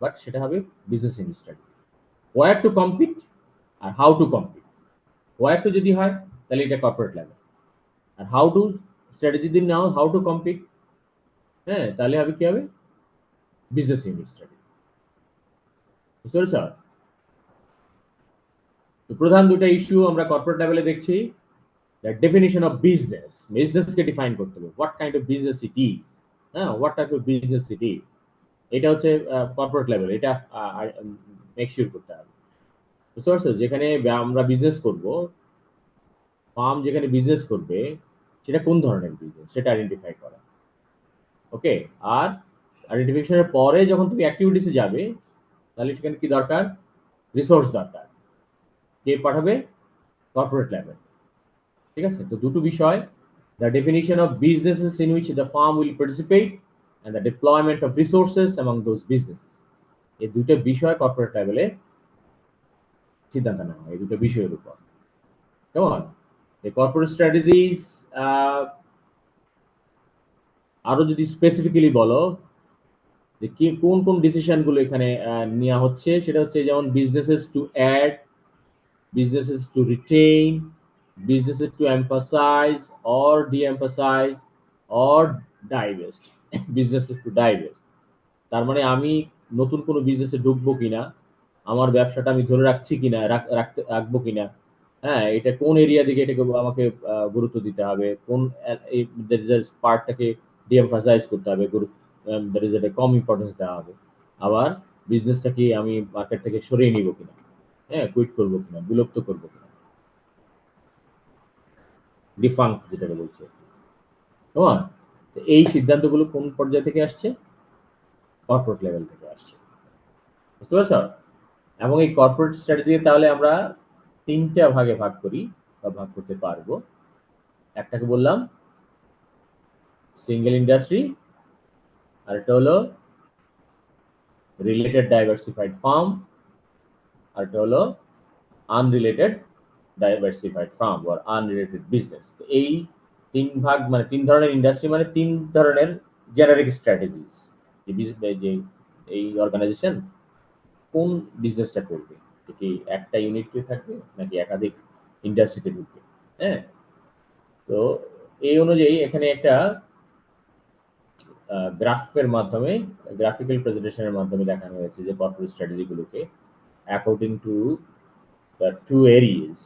বাট সেটা হবে business unit strategy. Where to compete আর how to compete. Where to যদি হয় তাহলে এটা কর্পোরেট লেভেল, আর হাউ টু স্ট্র্যাটেজি দিন নাও, হাউ টু কম্পিট, হ্যাঁ, তাহলে হবে কি হবে বিজনেস ইউনিট স্ট্র্যাটেজি। বুঝতে পেরেছ? তো প্রধান দুটো ইস্যু আমরা কর্পোরেট লেভেলে দেখছি, দ্য ডেফিনিশন অফ বিজনেস, বিজনেসকে ডিফাইন করতে হবে, what kind of business it is, হ্যাঁ, what type of business it is, এটা হচ্ছে কর্পোরেট লেভেল, এটা মেক শিওর করতে হবে। বুঝতে পারছো, যেখানে আমরা বিজনেস করব, ফার্ম যেখানে বিজনেস করবে, সেটা কোন ধরনের বিজনেস সেটা আইডেন্টিফাই করা। ওকে, আর আইডেন্টিফিকেশনের পরে যখন তুমি অ্যাক্টিভিটিসে যাবে, তাহলে সেখানে কি দরকার, রিসোর্স দরকার, কে পাঠাবে, কর্পোরেট লেভেল। ঠিক আছে, তো দুটো বিষয়, the definition of businesses in which the farm will participate and the deployment of resources among those businesses, এই দুটো বিষয় কর্পোরেট লেভেলে সিদ্ধান্ত নেওয়া হয়, এই দুটো বিষয়ের উপর। কেমন, the corporate strategies, আরো যদি স্পেসিফিক্যালি বলো যে কি কোন কোন ডিসিশন গুলো এখানে নেওয়া হচ্ছে, সেটা হচ্ছে যেমন businesses to add, businesses to retain, businesses to emphasize or de-emphasize or divest, businesses to divest। তার মানে আমি নতুন কোনো বিজনেসে ঢুকবো কিনা, আমার ব্যবসাটা আমি ধরে রাখছি কিনা, রাখবো কিনা, হ্যাঁ, এটা কোন এরিয়া দিকে এটাকে আমাকে গুরুত্ব দিতে হবে, কোন পার্টটাকে ডিএমফাসাইজ করতে হবে, কম ইম্পর্টেন্স দেওয়া হবে, আবার বিজনেসটাকে আমি মার্কেট থেকে সরিয়ে নিব কিনা, হ্যাঁ, কুইট করবো কিনা, বিলুপ্ত করবো কিনা, ডিফাঙ্ক যেটাকে বলছে। তোমার এই সিদ্ধান্তগুলো কোন পর্যায় থেকে আসছে, কর্পোরেট লেভেল থেকে আসছে। বুঝতে পারছ? এবং এই কর্পোরেট স্ট্র্যাটেজি তাহলে আমরা তিনটা ভাগে ভাগ করি বা ভাগ করতে পারবো। একটাকে বললাম সিঙ্গেল ইন্ডাস্ট্রি, আর একটা হলো রিলেটেড ডাইভার্সিফাইড ফার্ম, আর একটা হলো unrelated diversified farm or unrelated business. এই তিন ভাগ মানে তিন ধরনের ইন্ডাস্ট্রি, মানে তিন ধরনের জেনারিক স্ট্র্যাটেজিস, যে এই অর্গানাইজেশন কোন বিজনেসটা করবে, কি একটা ইউনিটে থাকবে নাকি একাধিক ইন্ডাস্ট্রিতে ঢুকবে। হ্যাঁ, তো এই অনুযায়ী এখানে একটা গ্রাফের মাধ্যমে, গ্রাফিক্যাল প্রেজেন্টেশনের মাধ্যমে দেখানো হয়েছে যে কর্পোরেট স্ট্র্যাটেজিগুলোকে according to the two areas.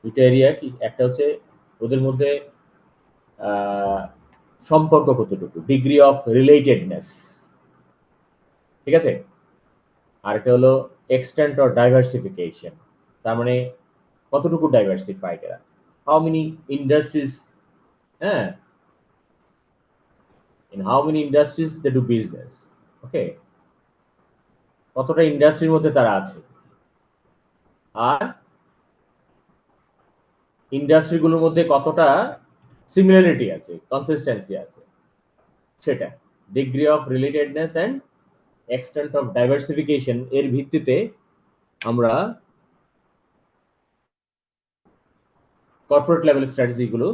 দুটো এরিয়া কি, একটা হচ্ছে ওদের মধ্যে সম্পর্ক কতটুকু, ডিগ্রি অফ রিলেটেডনেস, ঠিক আছে, আর একটা হলো এক্সটেন্ট অর ডাইভার্সিফিকেশন, তার মানে কতটুকু ডাইভার্সিফাইড এরা, হাউ মেনি ইন্ডাস্ট্রিজ, হ্যাঁ, in how many industries they do business. Okay, কতটা ইন্ডাস্ট্রির মধ্যে তারা আছে, আর ইন্ডাস্ট্রিগুলোর মধ্যে কতটা সিমিলারিটি আছে, কনসিস্টেন্সি আছে, সেটা degree of relatedness and extent of diversification এর ভিত্তিতে আমরা কর্পোরেট লেভেল স্ট্র্যাটেজিগুলো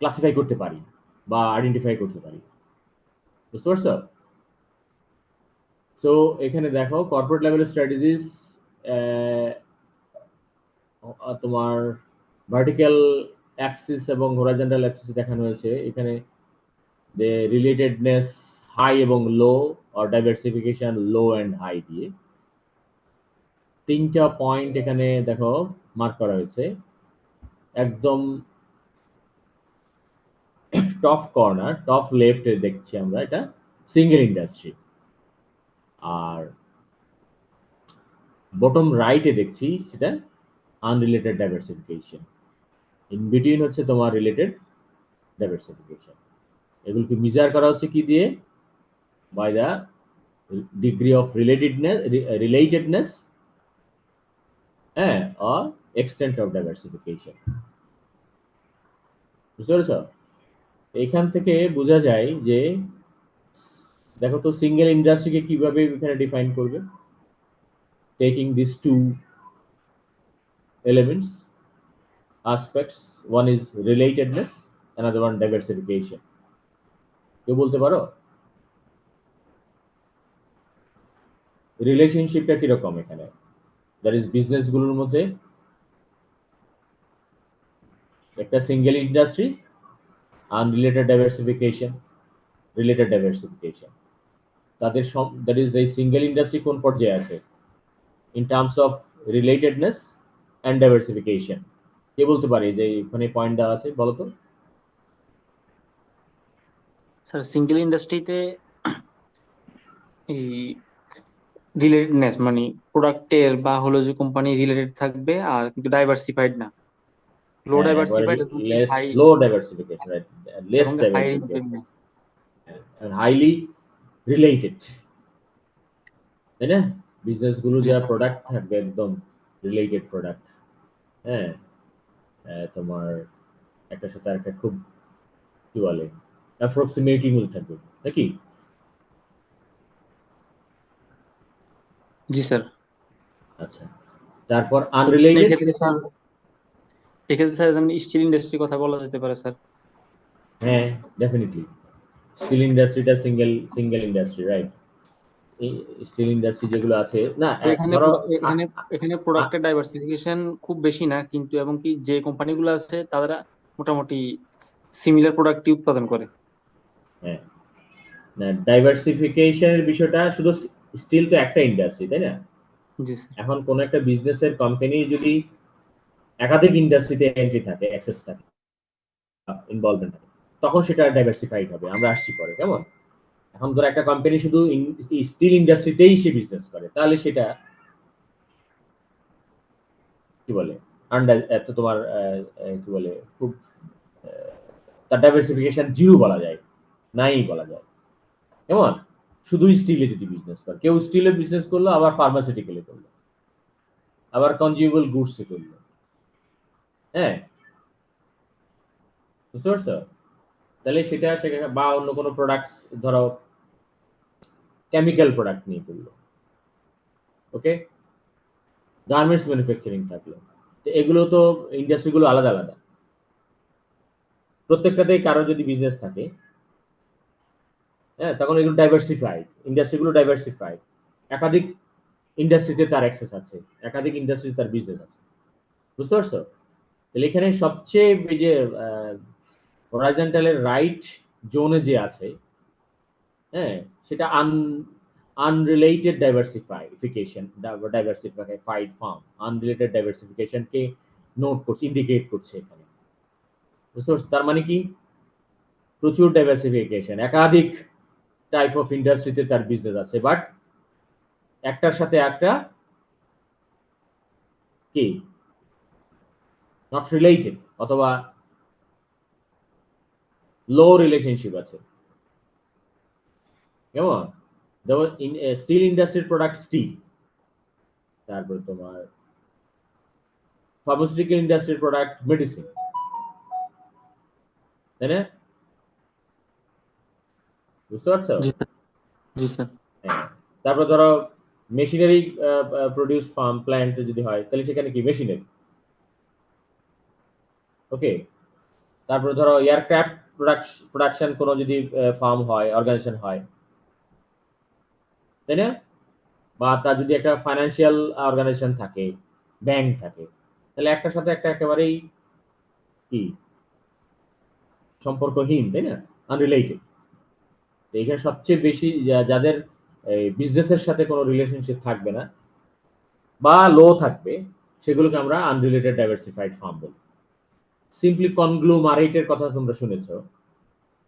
ক্লাসিফাই করতে পারি বা আইডেন্টিফাই করতে পারি। বুঝতে পারছো? সো এখানে দেখো কর্পোরেট লেভেল স্ট্র্যাটেজিস তোমার ভার্টিক্যাল অ্যাক্সিস এবং হরাইজন্টাল অ্যাক্সিস দেখানো হয়েছে এখানে। যে রিলেটেডনেস হাই এবং low or diversification low and high দিয়ে তিনটা পয়েন্ট এখানে দেখো মার্ক করা হয়েছে। একদম টপ কর্নার টপ লেফটে দেখছি আমরা এটা সিঙ্গেল ইন্ডাস্ট্রি, আর বটম রাইটে দেখছি সেটা আনরিলেটেড ডাইভার্সিফিকেশন, ইন বিটুইন হচ্ছে তোমার রিলেটেড ডাইভার্সিফিকেশন। এগুলোকে মেজার করা হচ্ছে কি দিয়ে? বাই দ্য ডিগ্রি অফ রিলেটেডনেস হ্যাঁ or extent of diversification। বুঝতে পেরেছ? এখান থেকে বোঝা যায় যে দেখো তো সিঙ্গেল ইন্ডাস্ট্রিকে কিভাবে এখানে ডিফাইন করবে, taking this two elements aspects, one is relatedness, another one diversification। কেউ বলতে পারো রিলেশনশিপটা কিরকম এখানে? দ্যাট ইজ বিজনেস গুলোর মধ্যে একটা single industry unrelated diversification, related diversification, তাদের দ্যাট ইজ এই সিঙ্গেল ইন্ডাস্ট্রি কোন পর্যায়ে আছে in terms of relatedness and diversification? কে বলতে পারে যে এখানে পয়েন্ট দেওয়া আছে বলো তো? স্যার সিঙ্গেল ইন্ডাস্ট্রিতে এই রিলেটেডনেস মানে প্রোডাক্টের বা হলো যে কোম্পানি রিলেটেড থাকবে আর কিন্তু ডাইভার্সিফাইড না, লো হ্যাঁ একবারে ডাইভার্সিফাইড এবং less high low diversification, right, less এবং high diversification and highly related, তাই না? বিজনেস গুলো জি যা স্যার। প্রোডাক্ট থাকবে একদম রিলেটেড প্রোডাক্ট, হ্যাঁ, তোমার একটা সাথে একটা খুব কি বলে অ্যাপ্রক্সিমেটিং থাকবে নাকি? জি স্যার। আচ্ছা, তারপর তো আনরিলেটেড। এক্ষেত্রে স্যার, এক্ষেত্রে স্যার যেমন স্টিল ইন্ডাস্ট্রির কথা বলা যেতে পারে স্যার। হ্যাঁ ডেফিনেটলি স্টিল ইন্ডাস্ট্রিটা single industry, right. Steel industry যেগুলো আছে না তো এখানে ধরো এখানে এখানে প্রোডাক্টের ডাইভার্সিফিকেশন খুব বেশি না, কিন্তু এবং কি যে কোম্পানিগুলো আছে তারা মোটামুটি সিমিলার প্রোডাক্টই উৎপাদন করে। হ্যাঁ, না ডাইভার্সিফিকেশনের বিষয়টা শুধু স্টিল তো একটা ইন্ডাস্ট্রি তাই না? জি স্যার। এখন কোন একটা বিজনেসের কোম্পানি যদি একাধিক ইন্ডাস্ট্রিতে এন্ট্রি থাকে, অ্যাক্সেস থাকে, ইনভলভমেন্ট থাকে, তখন সেটা ডাইভার্সিফাইড হবে। আমরা আসছি পরে, কেমন? এখন ধর একটা কোম্পানি শুধু স্টিল ইন্ডাস্ট্রিতেই সে বিজনেস করে, তাহলে সেটা কি বলে আন্ডার এত তোমার কি বলে খুব তার ডাইভার্সিফিকেশন জিরো বলা যায়, নাই বলা যায়। কেমন? শুধু স্টিলে যদি বিজনেস করে, কেউ স্টিলে বিজনেস করলো, আবার ফার্মাসিউটিক্যালে করলো, আবার কনজিউমেবল গুডসে করলো, হ্যাঁ, বুঝতে পারছো? তাহলে সেটা সেখানে বা অন্য কোনো প্রোডাক্টস ধরো কেমিক্যাল প্রোডাক্ট নিয়ে করলো, ওকে, গার্মেন্টস ম্যানুফ্যাকচারিং থাকলো, তো এগুলো তো ইন্ডাস্ট্রিগুলো আলাদা আলাদা। প্রত্যেকটাতেই কারো যদি বিজনেস থাকে, হ্যাঁ, তখন এগুলো ডাইভার্সিফাইড, ইন্ডাস্ট্রিগুলো ডাইভার্সিফাইড, একাধিক ইন্ডাস্ট্রিতে তার অ্যাক্সেস আছে, একাধিক ইন্ডাস্ট্রিতে তার বিজনেস আছে। বুঝতে পারছো? তাহলে এখানে সবচেয়ে এই যে হরাইজন্টালের রাইট জোনে যে আছে, হ্যাঁ, সেটা unrelated diversification, diversified firm, unrelated ডাইভার্সিফিকেশনকে নোট করছে, ইন্ডিকেট করছে এখানে। বুঝতে পারছো? তার মানে কি প্রচুর ডাইভার্সিফিকেশন, একাধিক টাইপ অফ ইন্ডাস্ট্রিতে তার বিজনেস আছে, বাট একটার সাথে একটা কি নট রিলেটেড, অথবা লো রিলেশনশিপ আছে। কেমন? যেমন স্টিল ইন্ডাস্ট্রির প্রোডাক্ট স্টিল, তারপর তোমার ফার্মাসিউটিক্যাল ইন্ডাস্ট্রির প্রোডাক্ট মেডিসিন, তাই না? বুঝতে পারছো? জি স্যার। জি স্যার। হ্যাঁ, তারপর ধরো মেশিনারি প্রডিউস ফার্ম প্ল্যান্ট যদি হয়, তাহলে সেখানে কি মেশিনারি, ওকে। তারপরে ধরো এয়ারক্রাফট প্রোডাকশন কোনো যদি ফার্ম হয়, অর্গানাইজেশন হয়, তাই না? বা তার যদি একটা ফাইন্যান্সিয়াল অর্গানাইজেশন থাকে, ব্যাংক থাকে, তাহলে একটার সাথে একটা একেবারেই কি সম্পর্কহীন, তাই না? আনরিলেটেড। এখানে সবচেয়ে বেশি যাদের বিজনেসের সাথে কোনো রিলেশনশিপ থাকবে না বা লো থাকবে, সেগুলোকে আমরা আনরিলেটেড ডাইভার্সিফাইড ফার্ম বলি। সিম্পলি কনগ্লোমারেটের কথা তোমরা শুনেছ,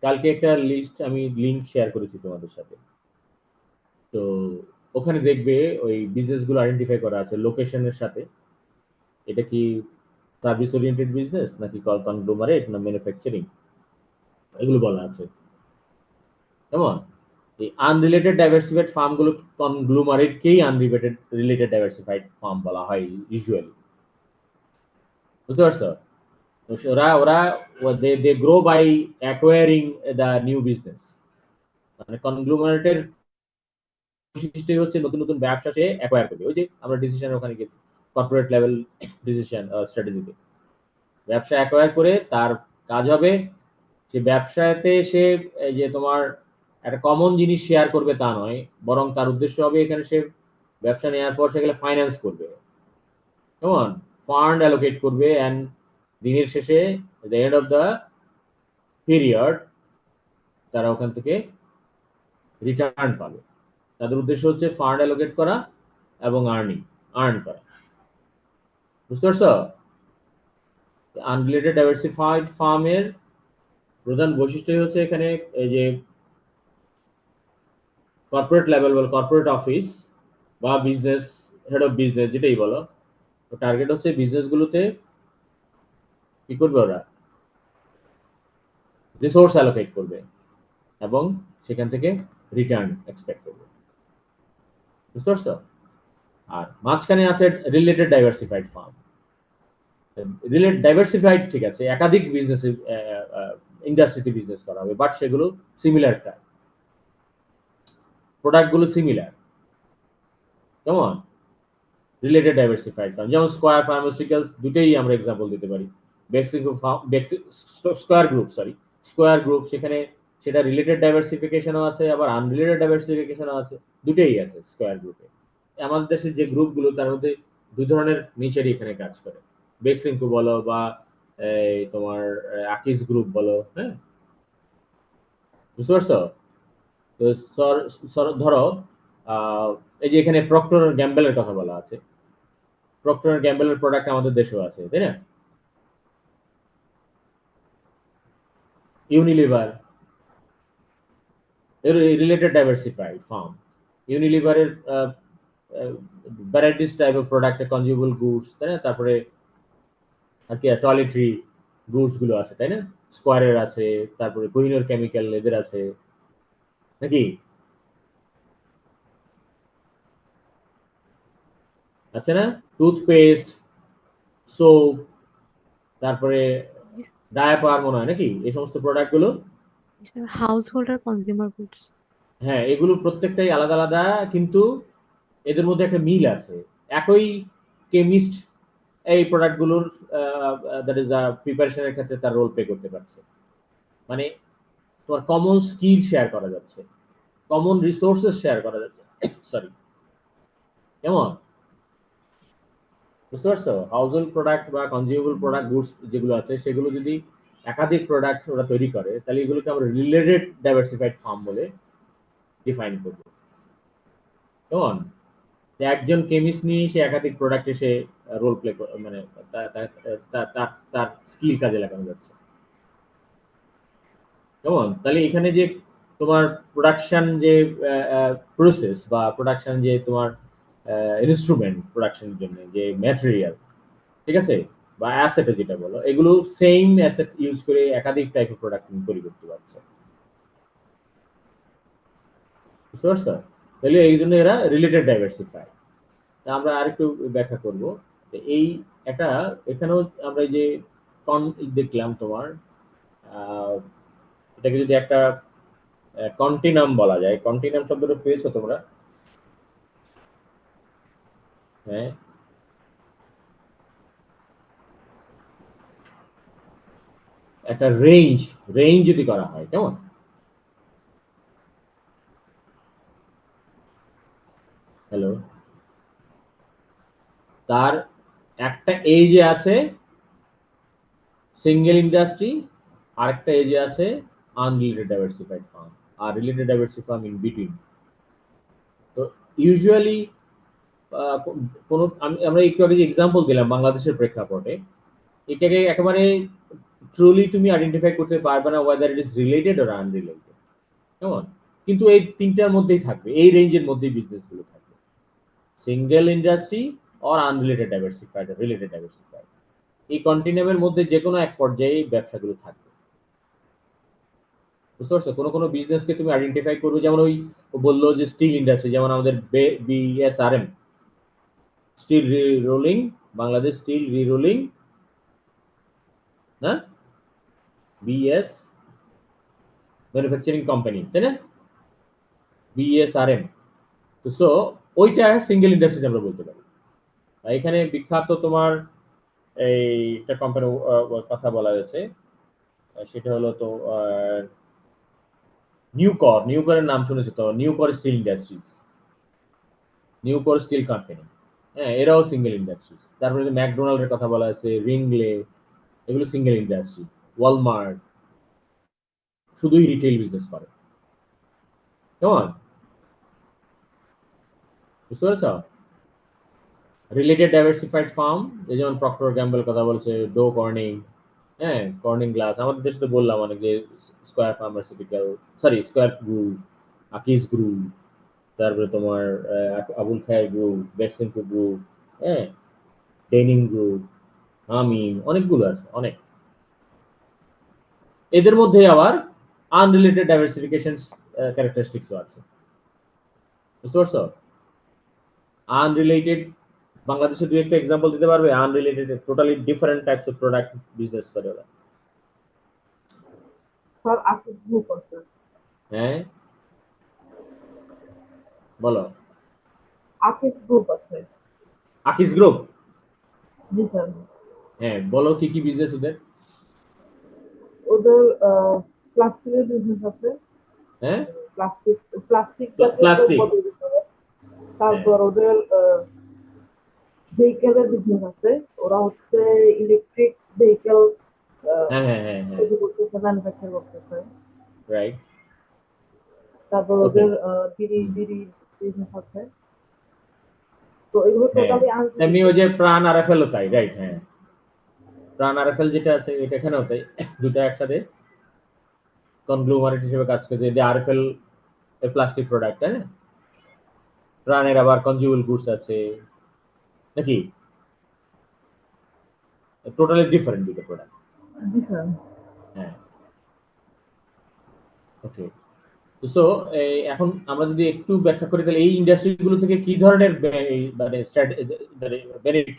কালকে একটা লিস্ট আমি লিংক শেয়ার করেছি তোমাদের সাথে। তো ওখানে দেখবে ওই বিজনেস গুলো আইডেন্টিফাই করা আছে লোকেশনের সাথে, এটা কি সার্ভিস ওরিয়েন্টেড বিজনেস নাকি কনগ্লোমারেট না ম্যানুফ্যাকচারিং, এগুলো বলা আছে। কেমন? এই আনরিলেটেড ডাইভার্সিফাইড ফার্ম গুলো কনগ্লোমারেটকেই আনরিলেটেড রিলেটেড ডাইভার্সিফাইড ফার্ম বলা হয় ইউজুয়ালি। বুঝতে পারছো? তো ওরা ওরা they grow by acquiring the new business. মানে কনগ্লোমারেটের বৈশিষ্ট্য হচ্ছে নতুন নতুন ব্যবসা সে অ্যাকোয়ার করবে। ওই যে আমরা ডিসিশন ওখানে গেছি, কর্পোরেট লেভেল ডিসিশন স্ট্র্যাটেজিতে ব্যবসা অ্যাকোয়ার করে তার কাজ হবে সে ব্যবসাতে সে এই যে তোমার একটা কমন জিনিস শেয়ার করবে তা নয়, বরং তার উদ্দেশ্য হবে এখানে সে ব্যবসা নেওয়ার পর সেগুলো ফাইন্যান্স করবে, কেমন, ফান্ড অ্যালোকেট করবে, অ্যান্ড দিনের শেষে the end of the period তারা ওখান থেকে রিটার্ন পাবে। তাদের উদ্দেশ্য হচ্ছে ফান্ড অ্যালোকেট করা এবং আর্ন করা। বুঝতে পারছো? আনরিলেটেড ডাইভার্সিফাইড ফার্মের প্রধান বৈশিষ্ট্য হচ্ছে এখানে এই যে কর্পোরেট লেভেল বলো, কর্পোরেট অফিস বা বিজনেস হেড অফ বিজনেস যেটাই বলো, তো টার্গেট হচ্ছে বিজনেসগুলোতে কি করবে, ওরা রিসোর্স অ্যালোকেট করবে এবং সেখান থেকে রিটার্ন এক্সপেক্ট করবে। বুঝতে পারছো? আর মাঝখানে আছে related diversified farm. Relate diversified ঠিক আছে, একাধিক বিজনেস ইন্ডাস্ট্রিতে বিজনেস করা হবে, বাট সেগুলো সিমিলার টাইপ, প্রোডাক্টগুলো সিমিলার। কেমন? রিলেটেড ডাইভার্সিফাইড ফার্ম যেমন স্কয়ার ফার্মাসিউটিক্যালস, দুটোই আমরা এক্সাম্পল দিতে পারি। স্কয়ার গ্রুপ, স্কয়ার গ্রুপ, সেখানে সেটা রিলেটেড ডাইভার্সিফিকেশনও আছে, আবার আনরিলেটেড ডাইভার্সিফিকেশনও আছে, দুটোই আছে স্কয়ার গ্রুপে। আমাদের দেশের যে গ্রুপগুলো তার মধ্যে দুই ধরনের নিচেরই এখানে কাজ করে, বেক্সিমকো বলো বা এই তোমার আকিস গ্রুপ বলো, হ্যাঁ। বুঝতে পারছো? তো ধরো এই যে এখানে প্রক্টর গ্যাম্বেলের কথা বলা আছে, প্রক্টর গ্যাম্বেলের প্রোডাক্ট আমাদের দেশেও আছে, তাই না? ইউনিলিভার এর রিলেটেড ডাইভার্সিফাইড ফার্ম। ইউনিলিভারের varieties type of product, consumable goods, তাই না? তারপরে আর কি টয়লেট্রি গুডস গুলো আছে, তাই না? স্কোয়ারের আছে, তারপরে কোহিনুর কেমিক্যাল এদের আছে নাকি, আছে না? টুথপেস্ট, সোপ, তারপরে ডায়াপার মনে হয় নাকি, এই সমস্ত প্রোডাক্ট গুলো। হাউসহোল্ড আর কনজিউমার গুডস। হ্যাঁ, এগুলো প্রত্যেকটাই আলাদা আলাদা, কিন্তু এদের মধ্যে একটা মিল আছে। একই কেমিস্ট এই প্রোডাক্টগুলোর দ্যাট ইজ প্রিপারেশনের ক্ষেত্রে তার রোল প্লে করতে পারছে। মানে তোমার কমন স্কিল শেয়ার করা যাচ্ছে, কমন রিসোর্সেস শেয়ার করা যাচ্ছে। সরি, কেমন? বুঝতে পারছো? হাউসহোল্ড প্রোডাক্ট বা কনজিউমেবল প্রোডাক্ট গুডস যেগুলো আছে, সেগুলো যদি একাধিক প্রোডাক্ট ওরা তৈরি করে, তাহলে এগুলোকে আমরা রিলেটেড ডাইভার্সিফাইড ফার্ম বলে ডিফাইন করবো। কেমন? একজন কেমিস্ট নিয়ে সে একাধিক প্রোডাক্টে সে রোল প্লে, মানে তার স্কিল কাজে লাগানো যাচ্ছে। কেমন? তাহলে এখানে যে তোমার প্রোডাকশন যে প্রসেস বা প্রোডাকশন যে তোমার ইনস্ট্রুমেন্ট, প্রোডাকশনের জন্য যে ম্যাটেরিয়াল, ঠিক আছে, বা অ্যাসেট যেটা বলো, এগুলো সেম অ্যাসেট ইউজ করে একাধিক টাইপের প্রোডাক্ট তৈরি করতে পারছে। বুঝতে পারছো? তাহলে এই জন্য এরা রিলেটেড ডাইভার্সিফাই। তা আমরা আরেকটু ব্যাখ্যা করব। এই একটা এখানেও আমরা এই যে দেখলাম তোমার এটাকে যদি একটা কন্টিনাম বলা যায়, কন্টিনাম শব্দটা পেয়েছো তোমরা? হ্যাঁ, একটা রেঞ্জ যদি করা হয়, কেমন? হ্যালো, তার একটা এজে আছে সিঙ্গেল ইন্ডাস্ট্রি, আরেকটা এজে আছে আনরিলেটেড ডাইভার্সিফাইড ফার্ম, আর related diversified firm in between. তো ইউজুয়ালি কোনো আমরা একটু আগে যে এক্সাম্পল দিলাম বাংলাদেশের প্রেক্ষাপটে, এটাকে একেবারে ট্রুলি তুমি আইডেন্টিফাই করতে পারবে না weather it is related or unrelated, কেমন? কিন্তু এই তিনটার মধ্যেই থাকবে, এই রেঞ্জের মধ্যেই বিজনেসগুলো থাকবে, single industry or unrelated diversified, related diversified, এই কন্টিনিউমের মধ্যে যে কোনো এক পর্যায়ে ব্যবসাগুলো থাকবে। বুঝতে পারছো? কোনো কোনো বিজনেসকে তুমি আইডেন্টিফাই করবে, যেমন ওই বললো যে স্টিল ইন্ডাস্ট্রি, যেমন আমাদের BSRM, steel rolling, Bangladesh steel rerolling, না, বিএস ম্যানুফ্যাকচারিং কোম্পানি, তাই না? বিএসআরএম। তো সো ওইটা সিঙ্গেল ইন্ডাস্ট্রি আমরা বলতে পারি। এখানে বিখ্যাত তোমার এই একটা কোম্পানির কথা বলা হয়েছে, সেটা হলো তো নিউকরের নাম শুনেছো তো? নিউকর স্টিল ইন্ডাস্ট্রিজ, নিউকর স্টিল কোম্পানি, হ্যাঁ, এরাও সিঙ্গেল ইন্ডাস্ট্রিজ। তারপরে ম্যাকডোনাল্ডের কথা বলা হয়েছে, রিংলে, এগুলো সিঙ্গেল ইন্ডাস্ট্রি। ওয়ালমার্ট শুধুই রিটেল বিজনেস করে, কেমন? বুঝতে পেরেছ? রিলেটেড ডাইভার্সিফাইড ফার্ম, এই যেমন প্রক্টর গ্যাম্বল কথা বলছে, ডো কর্নিং, হ্যাঁ, কর্নিং গ্লাস, আমাদের দেশে তো বললাম অনেক, যে square pharmaceutical, sorry square group, আকিস গ্রুপ, তারপরে তোমার আবুল খায়ের গ্রুপ, বেক্সিমকো গ্রুপ, হ্যাঁ, ডেনিম গ্রুপ, আমিন, অনেকগুলো আছে, অনেক। এদের মধ্যে আবার আনরিলেটেড ডাইভার্সিফিকেশন ক্যারেক্টারিস্টিক্সও আছে। বুঝতে পারছো? আনরিলেটেড, বাংলাদেশে দুই একটা এক্সাম্পল দিতে পারবে? Unrelated, totally different types of product business করে ওরা। স্যার আকিস গ্রুপ আছে। হ্যাঁ, বলো। আকিস গ্রুপ আছে। আকিস গ্রুপ, জি স্যার। হ্যাঁ, বলো কি কি বিজনেস ওদের? ওদের প্লাস্টিকের বিজনেস আছে। হ্যাঁ, প্লাস্টিক জাতীয় প্লাস্টিক, দ্রব্য তৈরি করে। হ্যাঁ তারপর ওদের ভেহিকেলের বিজনেস আছে। ওরা হচ্ছে ইলেকট্রিক ভেহিকেল হ্যাঁ হ্যাঁ হ্যাঁ হ্যাঁ, তৈরি করতেছে, ম্যানুফ্যাকচার করতেছে। রাইট, তারপর ওকে। ওদের বিড়ি বিজনেস আছে। তো এগুলো হ্যাঁ, টোটালি এমনি ওই যে প্রাণ আরএফএল তাই, রাইট, হ্যাঁ, প্রাণ আরএফএল যেটা আছে এটা এখানেও তাই, দুটো একসাথে কনগ্লোমারেট হিসেবে কাজ করছে, যে আরএফএল এর প্লাস্টিক প্রোডাক্ট, হ্যাঁ, প্রাণের আবার কনজিউমেবল গুডস আছে, নাকি? টোটালি ডিফারেন্ট দুটো প্রোডাক্ট। জি স্যার। হ্যাঁ, ওকে। সো এখন আমরা যদি একটু ব্যাখ্যা করি, তাহলে এই ইন্ডাস্ট্রিগুলো থেকে কি ধরনের মানে বেনিফিট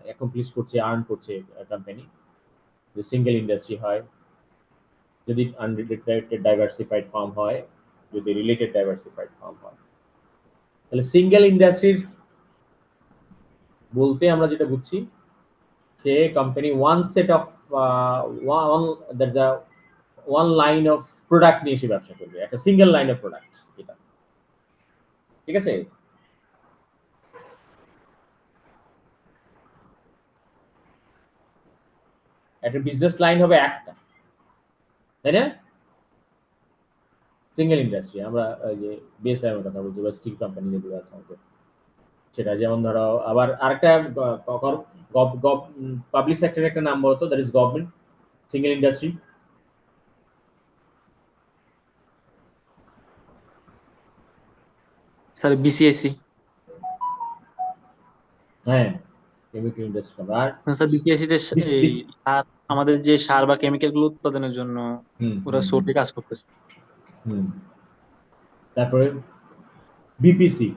অ্যাকমপ্লিশ করছে, আর্ন করছে কোম্পানি, যে সিঙ্গেল ইন্ডাস্ট্রি হয়, যদি আনরিলেটেড ডাইভার্সিফাইড ফার্ম হয়, যদি রিলেটেড ডাইভার্সিফাইড ফার্ম হয়, তাহলে সিঙ্গেল ইন্ডাস্ট্রির বলতে আমরা যেটা বুঝছি, সে company one set of one, that's a one line of product নিয়ে সে ব্যবসা করবে, একটা সিঙ্গেল লাইন অফ প্রোডাক্ট, যেটা, ঠিক আছে? একটা বিজনেস লাইন হবে একটা, তাই না? সিঙ্গেল ইন্ডাস্ট্রি, আমরা ওই যে বিএসআই এর কথা বলছি, বা স্টিল কোম্পানি যেগুলো আছে আমাদের, সেটা যেমন ধরো, আবার আরেকটা পাবলিক সেক্টরের একটা নাম বলতো, that is government single industry. Sir BCSC. হ্যাঁ, কেমিক্যাল ইন্ডাস্ট্রি। আর স্যার বিসিএসসি তে এই সার, আমাদের যে সার বা কেমিক্যাল গুলো উৎপাদনের জন্য হুম ওরা সোর্সে কাজ করতেছে। হুম, তারপরে বিপিসি,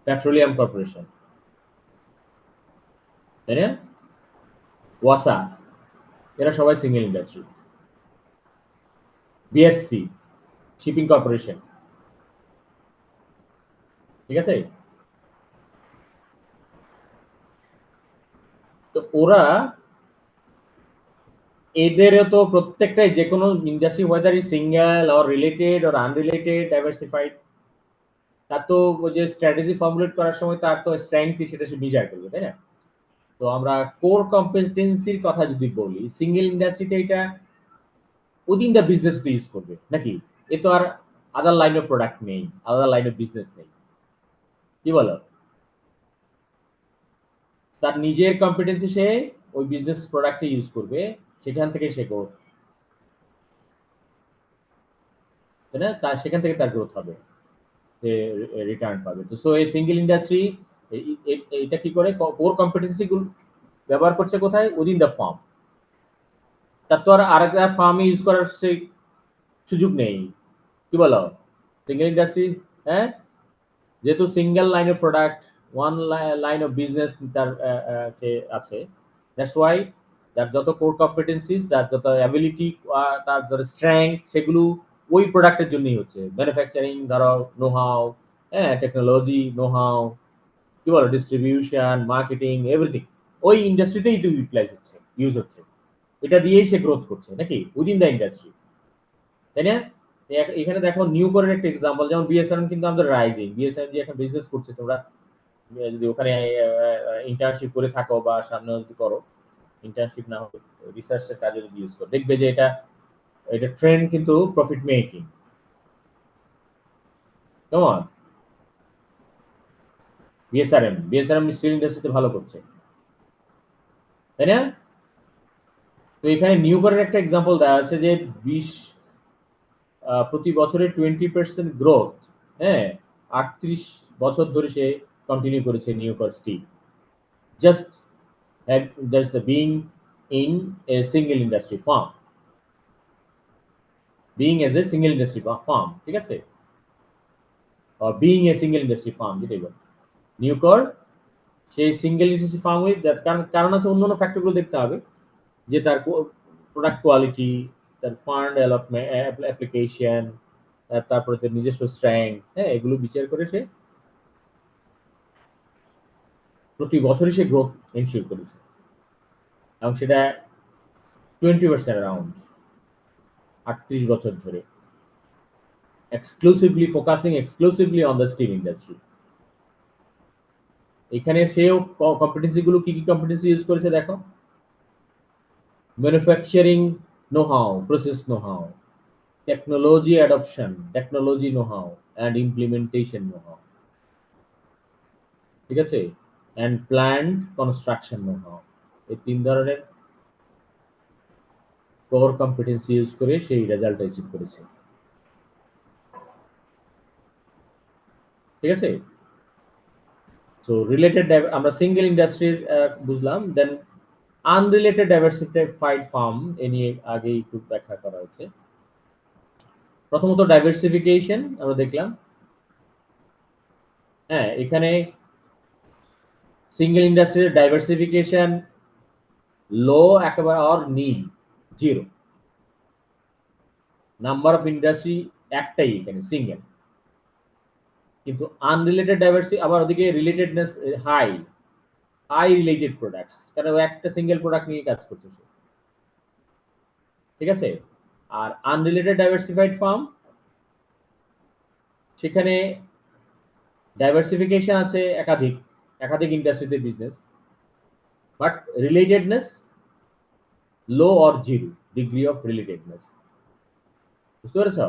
পেট্রোলিয়াম কর্পোরেশন, তাই না? ওয়াসা, এরা সবাই single industry. BSc, shipping corporation, ঠিক আছে? তো তো ওরা এদেরও তো প্রত্যেকটাই যে কোনো industry weather is single or related or unrelated diversified, তার তো ওই যে স্ট্র্যাটেজি ফর্মুলেট করার সময় তার তো স্ট্রেংথ সেটা সে বিচার করবে, তাই না? তো আমরা কোর কম্পিটেন্সির কথা যদি বলি, সিঙ্গেল ইন্ডাস্ট্রিতে এটা উইদিন দ্য বিজনেস তো ইউজ করবে নাকি, এ তো আর আদার লাইন অফ প্রোডাক্ট নেই, আদার লাইন অফ বিজনেস নেই, কি বলো? তার নিজের কম্পিটেন্সি সে ওই বিজনেস প্রোডাক্টে ইউজ করবে, সেখান থেকে সে গ্রোথ, তাই না? তার সেখান থেকে তার গ্রোথ হবে, রিটার্ন পাবে। তো সো এই সিঙ্গেল ইন্ডাস্ট্রি এটা কি করে কোর কম্পিটেন্সি গুলো ব্যবহার করছে কোথায়, উইদিন দ্য ফার্ম। তার তো আর আরেকটা ফার্মে ইউজ করার সেই সুযোগ নেই, কি বলো? সিঙ্গেল ইন্ডাস্ট্রি, হ্যাঁ, যেহেতু single line of product, one line of business তার সে আছে, দ্যাটস ওয়াই তার যত কোর কম্পিটেন্সিস, তার যত অ্যাবিলিটি, তার যত স্ট্রেংথ, সেগুলো ওই প্রোডাক্টের জন্যই হচ্ছে। ম্যানুফ্যাকচারিং ধরো নো-হাউ, হ্যাঁ, টেকনোলজি নো-হাউ, কি বলো, ডিস্ট্রিবিউশন, মার্কেটিং, এভরিথিং ওই ইন্ডাস্ট্রিতেই তো ইউটিলাইজ হচ্ছে, ইউজ হচ্ছে, এটা দিয়েই সে গ্রোথ করছে নাকি উইদিন দ্য ইন্ডাস্ট্রি, তাই না? এখানে দেখো নিউ করের একটা এক্সাম্পল, যেমন বিএসআরএম কিন্তু আমাদের রাইজিং, বিএসআরএম যে এখন বিজনেস করছে, তোমরা যদি ওখানে ইন্টার্নশিপ করে থাকো বা সামনে যদি করো, ইন্টার্নশিপ না হবে রিসার্চের কাজে যদি ইউজ করো, দেখবে যে এটা এটা ট্রেন্ড কিন্তু প্রফিট মেকিং, কেমন? বিএসআরএম স্টিল ইন্ডাস্ট্রিতে ভালো করছে, তাই না? তো এখানে নিউ করের একটা এক্সাম্পল দেওয়া আছে যে 20 প্রতি বছরে 20% গ্রোথ, হ্যাঁ, 38 বছর ধরে সে কন্টিনিউ করেছে নিউ কর steel, just there's a being in a single industry farm, being as a single industry farm, ঠিক আছে, being a single industry farm যেটাই বল, নিউ কর সেই single industry farm with that, কারণ আছে অন্যান্য ফ্যাক্টরগুলো দেখতে হবে, যে তার প্রোডাক্ট কোয়ালিটি, তার ফান্ড অ্যাপ্লিকেশন, তারপরে তার নিজস্ব স্ট্রেংথ, হ্যাঁ, এগুলো বিচার করে সে প্রতি বছরই সে গ্রোথ এনশিওর করেছে, এবং সেটা 20% অ্যারাউন্ড 38 বছর ধরে, exclusively on the still industry. এখানে সেও কম্পিটেন্সি গুলো কি কি কম্পিটেন্সি ইউজ করেছে দেখো, manufacturing know-how, process know-how, technology adoption, technology know-how, and implementation know-how, ঠিক আছে, and planned construction know-how, এই তিন ধরনের কোর কম্পিটেন্সি ইউজ করে সেই রেজাল্ট অ্যাচিভ করেছে, ঠিক আছে। সো রিলেটেড, আমরা সিঙ্গেল ইন্ডাস্ট্রির বুঝলাম, দেন আনরিলেটেড ডাইভার্সিফাইড ফার্ম এ নিয়ে আগেই একটু ব্যাখ্যা করা হয়েছে। প্রথমত ডাইভার্সিফিকেশন আমরা দেখলাম, হ্যাঁ, এখানে সিঙ্গেল ইন্ডাস্ট্রির ডাইভার্সিফিকেশন লো একেবারে or nil, zero, number of industry একটাই এখানে সিঙ্গেল, কিন্তু আনরিলেটেড ডাইভার্সিটি আবার ওদিকে relatedness high, high related products, কারণ একটা সিঙ্গেল প্রোডাক্ট নিয়ে কাজ করছে সে, ঠিক আছে। আর আনরিলেটেড ডাইভার্সিফাইড ফার্ম, সেখানে ডাইভার্সিফিকেশন আছে একাধিক একাধিক ইন্ডাস্ট্রিতে business, but relatedness low or zero degree of relatedness, বুঝতে পেরেছ?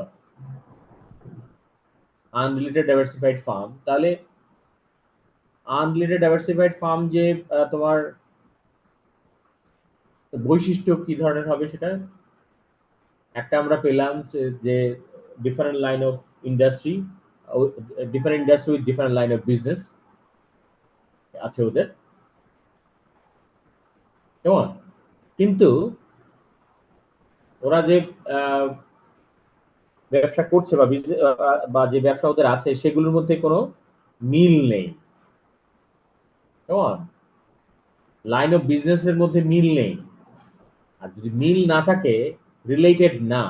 আনরিলেটেড ডাইভার্সিফাইড ফার্ম, তাহলে আনরিলেটেড ডাইভার্সিফাইড ফার্ম যে তোমার বৈশিষ্ট্য কি ধরনের হবে, সেটা একটা আমরা পেলাম যে different line of industry, different industry with different line of business আছে ওদের, কেমন? কিন্তু ওরা যে ব্যবসা করছে বা যে ব্যবসা ওদের আছে সেগুলোর মধ্যে কোনো মিল নেই, কেমন? লাইন অফ বিজনেস এর মধ্যে মিল নেই, আর যদি মিল না থাকে, রিলেটেড না,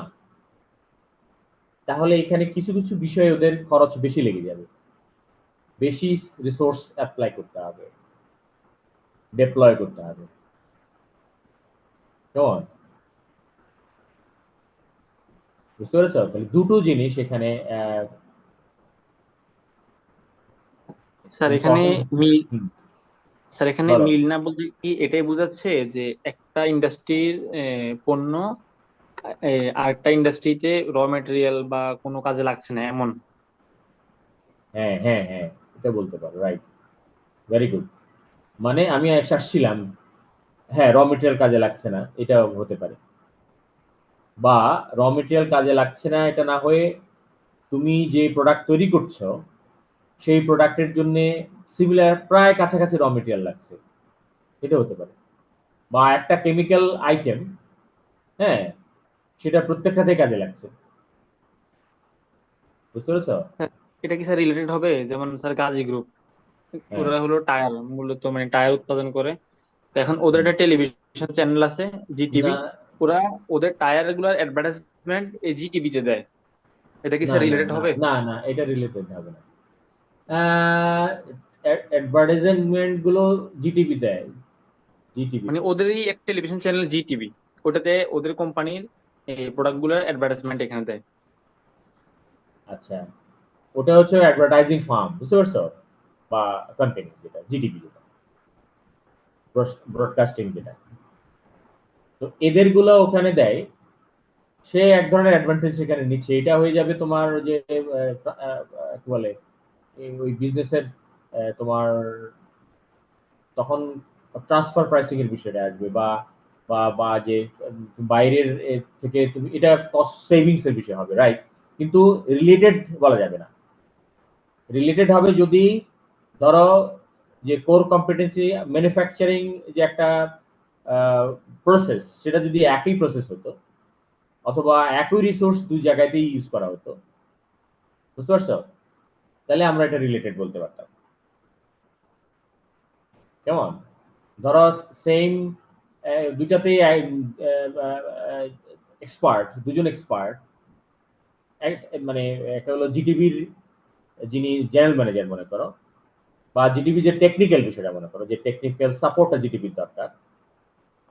তাহলে এখানে কিছু কিছু বিষয়ে ওদের খরচ বেশি লেগে যাবে, বেশি রিসোর্স অ্যাপ্লাই করতে হবে, ডিপ্লয় করতে হবে, কেমন? বুঝতে পেরেছ? তাহলে দুটো জিনিস এখানে স্যার এখানে ইম্পর্টেন্ট। মিল হুম, স্যার এখানে বলো। মিল না বলতে কি এটাই বোঝাচ্ছে যে একটা ইন্ডাস্ট্রির পণ্য আরেকটা ইন্ডাস্ট্রিতে র মেটেরিয়াল বা কোনো কাজে লাগছে না এমন। হ্যাঁ হ্যাঁ হ্যাঁ, এটা বলতে পারো, রাইট, ভেরি গুড। মানে আমি আসছিলাম, হ্যাঁ র মেটেরিয়াল কাজে লাগছে না, এটা হতে পারে। বা র মেটেরিয়াল কাজে লাগছে না এটা না হয়ে তুমি যে প্রোডাক্ট তৈরি করছো সেই প্রোডাক্টের জন্য সিমিলার প্রায় কাছাকাছি র মেটেরিয়াল লাগছে, এটা হতে পারে। বা একটা কেমিক্যাল আইটেম, হ্যাঁ, সেটা প্রত্যেকটাতেই কাজে লাগছে। বুঝতে পেরেছো? স্যার, এটা কি স্যার রিলেটেড হবে? যেমন স্যার গাজী গ্রুপ, হ্যাঁ। ওরা হলো টায়ার, মূলত মানে টায়ার উৎপাদন করে। তো এখন ওদের হুম। একটা টেলিভিশন চ্যানেল আছে, জিটিভি। না ওরা ওদের টায়ার গুলার অ্যাডভার্টাইজমেন্ট এই জিটিভিতে দেয়। এটা কি না স্যার না রিলেটেড না হবে? না না, এটা রিলেটেড হবে না। অ্যাডভার্টাইজমেন্ট গুলো জিটিভি দেয়, মানে জিটিভিতে। ওদেরই এক টেলিভিশন চ্যানেল জিটিভি, ওটাতে ওদের কোম্পানির এই প্রোডাক্ট গুলার অ্যাডভার্টাইজমেন্ট এখানে দেয়। আচ্ছা, ওটা হচ্ছে অ্যাডভার্টাইজিং ফার্ম, বুঝতে পারছো? বা কোম্পানি, যেটা জিটিভি, যেটা ব্রডকাস্টিং, যেটা। তো এদের গুলো ওখানে দেয়, সে এক ধরনের অ্যাডভান্টেজ সেখানে নিচ্ছে। এটা হয়ে যাবে তোমার ওই যে কি বলে, ওই বিজনেসের তোমার তখন ট্রান্সফার প্রাইসিং এর বিষয়টা আসবে, বা বা বা যে বাইরের থেকে তুমি এটা কস্ট সেভিংস এর বিষয় হবে, রাইট। কিন্তু রিলেটেড বলা যাবে না। রিলেটেড হবে যদি ধরো যে কোর কম্পিটেন্সি ম্যানুফ্যাকচারিং, যে একটা প্রসেস, সেটা যদি একই প্রসেস হতো অথবা একই রিসোর্স দুই জায়গাতেই ইউজ করা হতো, বুঝতে পারছো? তাহলে আমরা এটা রিলেটেড বলতে পারতাম। কেমন? ধরো সেম দুইটাতেই এক্সপার্ট, দুজন এক্সপার্ট, মানে একটা হলো জিটিভির যিনি জেনারেল ম্যানেজার মনে করো, বা জিটিভি যে টেকনিক্যাল বিষয়টা মনে করো, যে টেকনিক্যাল সাপোর্টটা জিটিভির দরকার,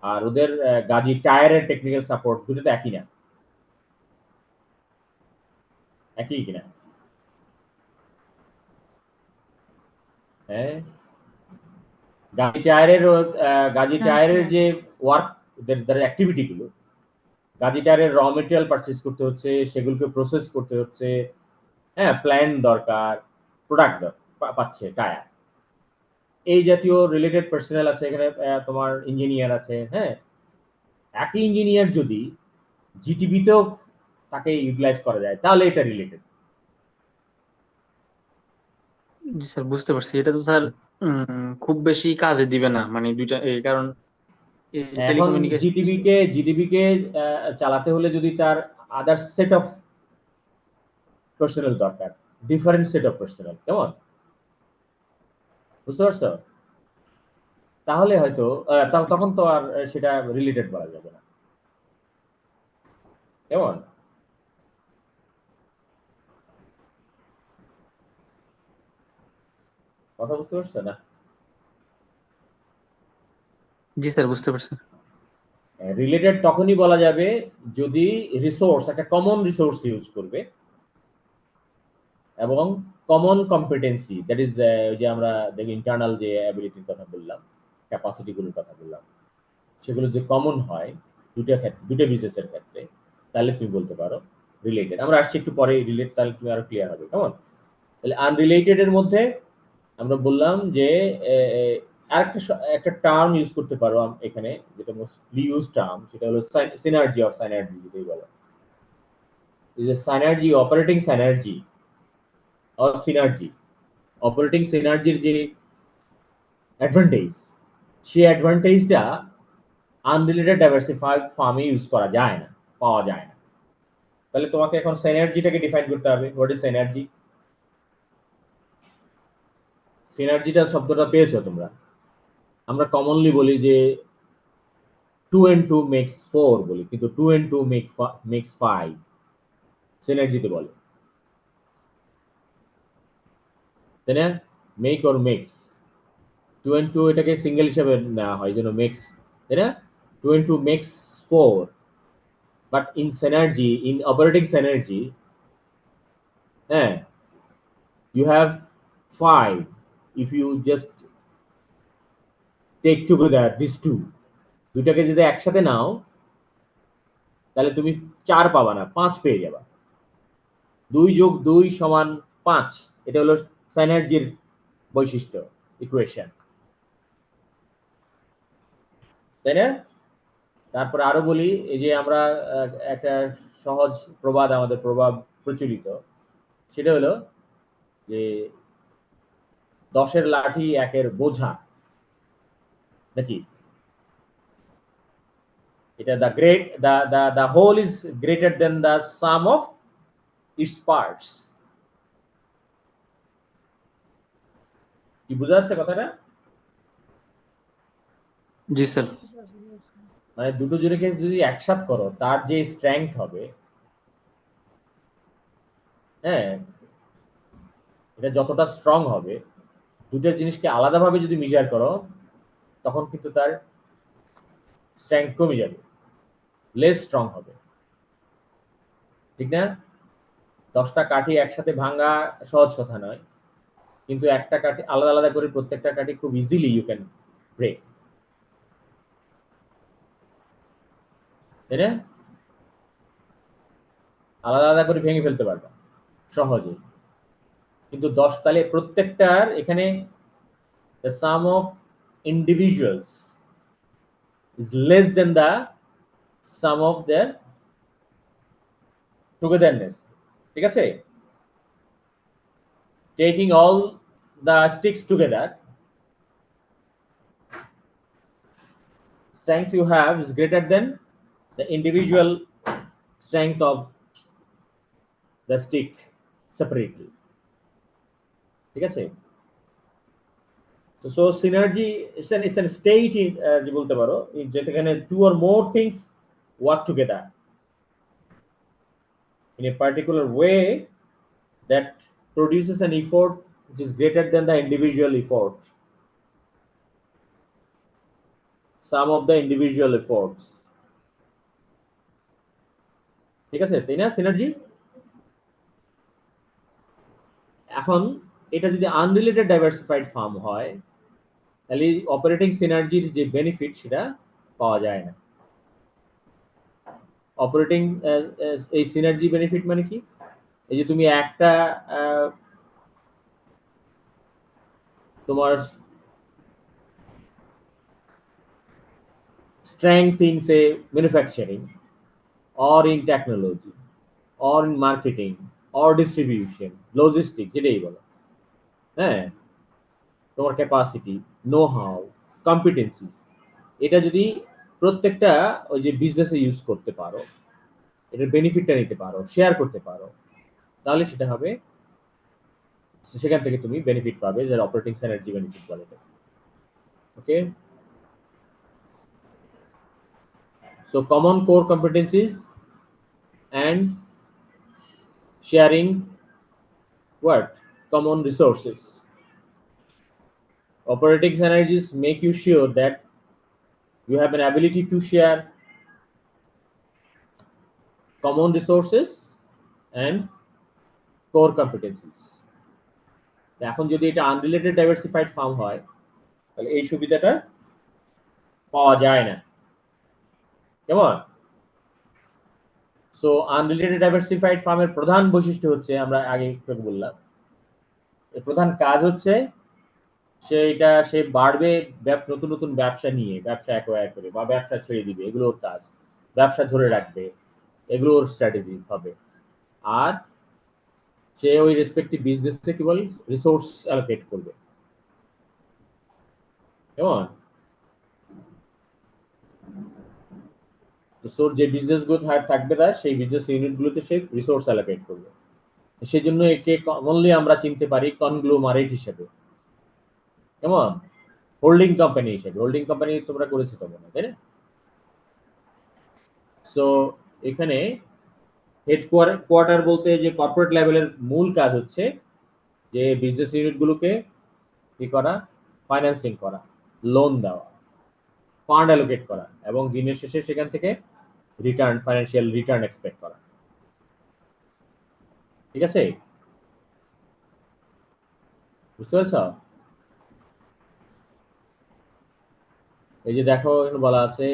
আর ওদের গাজী টায়ারের টেকনিক্যাল সাপোর্ট, দুটো তো একই না, একই কিনা? হ্যাঁ, গাজী টায়ারের গাজী না টায়ারের স্যার। যে ওয়ার্ক, ওদের অ্যাক্টিভিটি গুলো, গাজী টায়ারের র মেটেরিয়াল পারচেজ করতে হচ্ছে, সেগুলোকে প্রসেস করতে হচ্ছে, হ্যাঁ, প্ল্যান দরকার, প্রোডাক্ট পাচ্ছে টায়ার, এই জাতীয় রিলেটেড পার্সোনাল আছে এখানে, তোমার ইঞ্জিনিয়ার আছে, হ্যাঁ। একই ইঞ্জিনিয়ার যদি জিটিভিতেও তাকে ইউটিলাইজ করা যায় তাহলে এটা রিলেটেড। জি স্যার, বুঝতে পারছি। এটা তো স্যার খুব বেশি কাজে দিবে না, মানে দুইটা এই কারণ এখন টেলিকমিউনিকেশন। জিটিভিকে চালাতে হলে যদি তার আদার সেট অফ পার্সোনাল দরকার, ডিফারেন্ট সেট অফ পার্সোনাল, কেমন? বুঝতে পারছো? তাহলে হয়তো তখন তো আর সেটা রিলেটেড বলা যাবে না, কেমন? কথা বুঝতে পারছো না? জি স্যার, বুঝতে পারছি। রিলেটেড তখনই বলা যাবে যদি রিসোর্স, একটা কমন রিসোর্স ইউজ করবে, এবং কমন কম্পিটেন্সি, দ্যাট ইজ যে আমরা দেখি ইন্টারনাল যে অ্যাবিলিটির কথা বললাম, ক্যাপাসিটি গুলোর কথা বললাম, সেগুলো যদি কমন হয় দুটো ক্ষেত্রে, দুটো বিজনেসের ক্ষেত্রে, তাহলে তুমি বলতে পারো রিলেটেড। আমরা আসছি একটু পরে রিলেট, তাহলে তুমি আরো ক্লিয়ার হবে, কেমন? তাহলে আনরিলেটেড এর মধ্যে আমরা বললাম যে আরেকটা একটা টার্ম ইউজ করতে পারো এখানে, যেটা মোস্টলি ইউজ টার্ম, সেটা হলো সিনার্জি অর সাইনার্জি, যেটাই বলো। এই যে সাইনার্জি, অপারেটিং সাইনার্জি অর সিনার্জি, অপারেটিং সিনার্জির যে অ্যাডভান্টেজ, সেই অ্যাডভান্টেজটা আনরিলেটেড ডাইভার্সিফাইড ফার্মে ইউজ করা যায় না, পাওয়া যায় না। তাহলে তোমাকে এখন সিনার্জিটাকে ডিফাইন করতে হবে। What is synergy? সিনার্জিটা শব্দটা পেয়েছো তোমরা? আমরা কমনলি বলি যে 2 and 2 makes 4 বলি, কিন্তু 2 and 2 makes 5 সিনার্জিতে বলে, তাই না? মেক অর মেক্স, 2 and 2 এটাকে সিঙ্গেল হিসাবে নেওয়া হয়, যেন মেক্স, তাই না? 2 and 2 makes 4, but in synergy, in operating synergy, you have 5 if you just take together these two. দুটাকে যদি একসাথে নাও তাহলে তুমি 4 পাবা না, 5 পেয়ে যাবা। 2 যোগ 2 সমান 5, এটা হলো সাইনার্জির বৈশিষ্ট্য ইকুয়েশন, তাই না? তারপরে আরো বলি, এই যে আমরা একটা সহজ প্রবাদ, আমাদের প্রবাদ প্রচলিত, সেটা হলো যে 10-এর লাঠি 1-এর বোঝা, নাকি? এটা the whole is greater than the sum of its parts. কি বোঝা যাচ্ছে কথাটা? জি স্যার। মানে দুটো জিনিসকে যদি একসাথ করো তার যে স্ট্রেংথ হবে, এটা যতটা স্ট্রং হবে, দুটো জিনিসকে আলাদাভাবে যদি মেজার করো তখন কিন্তু তার স্ট্রেংথ কমে যাবে, লেস স্ট্রং হবে, ঠিক না? 10টা কাঠি একসাথে ভাঙা সহজ কথা নয়, কিন্তু একটা কাঠি আলাদা আলাদা করে প্রত্যেকটা কাঠি খুব ইজিলি ইউ ক্যান ব্রেক, তাই না? আলাদা আলাদা করে ভেঙে ফেলতে পারবা সহজে, কিন্তু 10 তালে প্রত্যেকটার এখানে the sum of individuals is less than the sum of their togetherness, ঠিক আছে? Taking all the sticks together, strength you have is greater than the individual strength of the stick separately, ঠিক আছে? So synergy is an state in যে বলতে পারো যেখানে 2 or more things work together in a particular way that produces an effort which is greater than the individual effort, sum of the individual efforts, ঠিক আছে? তাই না synergy? এখন এটা যদি আনরিলেটেড ডাইভার্সিফাইড ফার্ম হয় তাহলে অপারেটিং সিনার্জির যে বেনিফিট সেটা পাওয়া যায় না। অপারেটিং এই সিনার্জি বেনিফিট মানে কি? এই যে তুমি একটা তোমার strength in say manufacturing or in technology or in marketing or distribution, logistics, যেটাই বলো, তোমার ক্যাপাসিটি, নো হাউ, কম্পিটেন্সিস, এটা যদি প্রত্যেকটা ওই যে বিজনেসে ইউজ করতে পারো, এটার বেনিফিটটা নিতে পারো, শেয়ার করতে পারো, তাহলে সেটা হবে, সেখান থেকে তুমি বেনিফিট পাবে, যার অপারেটিং সিনার্জি বেনিফিট বলে। ওকে, so common core competencies and sharing what? Common resources. Operating synergies make you sure that you have an ability to share common resources and core competencies. এখন যদি এটা আনরিলেটেড ডাইভার্সিফাইড ফার্ম হয় তাহলে এই সুবিধাটা পাওয়া যায় না, কেমন? সো আনরিলেটেড ডাইভার্সিফাইড ফার্মের প্রধান বৈশিষ্ট্য হচ্ছে, আমরা আগে একটু বললাম, এর প্রধান কাজ হচ্ছে সে বাড়বে নতুন নতুন ব্যবসা নিয়ে, ব্যবসা অ্যাকোয়ার করে বা ব্যবসা ছেড়ে দিবে, এগুলোর কাজ, ব্যবসা ধরে রাখবে, এগুলোর স্ট্র্যাটেজি হবে। আর সে ওই রেসপেক্টিভ বিজনেসে কি বলে রিসোর্স অ্যালোকেট করবে, কেমন? তো যে বিজনেস গুলো থাকবে তার সেই বিজনেস ইউনিটগুলোতে সে রিসোর্স অ্যালোকেট করবে। সেই জন্য একে কমনলি আমরা চিনতে পারি কনগ্লোমারেট হিসেবে, কেমন? হোল্ডিং কোম্পানি হিসেবে। হোল্ডিং কোম্পানি তোমরা করেছো তো মনে, তাই না? সো এখানে হেডকোয়ার্টার বলতে যে কর্পোরেট লেভেলের মূল কাজ হচ্ছে যে বিজনেস ইউনিটগুলোকে কি করা, ফাইন্যান্সিং করা, লোন দেওয়া, ফান্ড অ্যালোকেট করা এবং দিনের শেষে সেখান থেকে রিটার্ন, ফাইন্যান্সিয়াল রিটার্ন এক্সপেক্ট করা। ঠিক আছে, বুঝতে পেরেছ? এই যে দেখো এখানে বলা আছে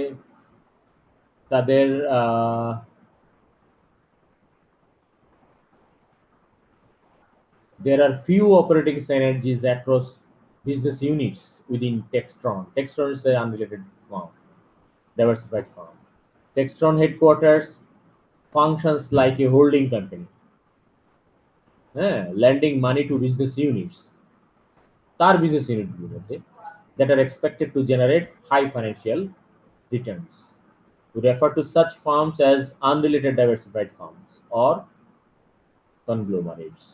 তাদের there are few operating synergies across business units within Textron. Textron is an unrelated firm, diversified firm. Textron headquarters functions like a holding company, lending money to business units. তার business unitগুলোর মধ্যে that are expected to generate high financial returns. We refer to such firms as unrelated diversified firms or conglomerates.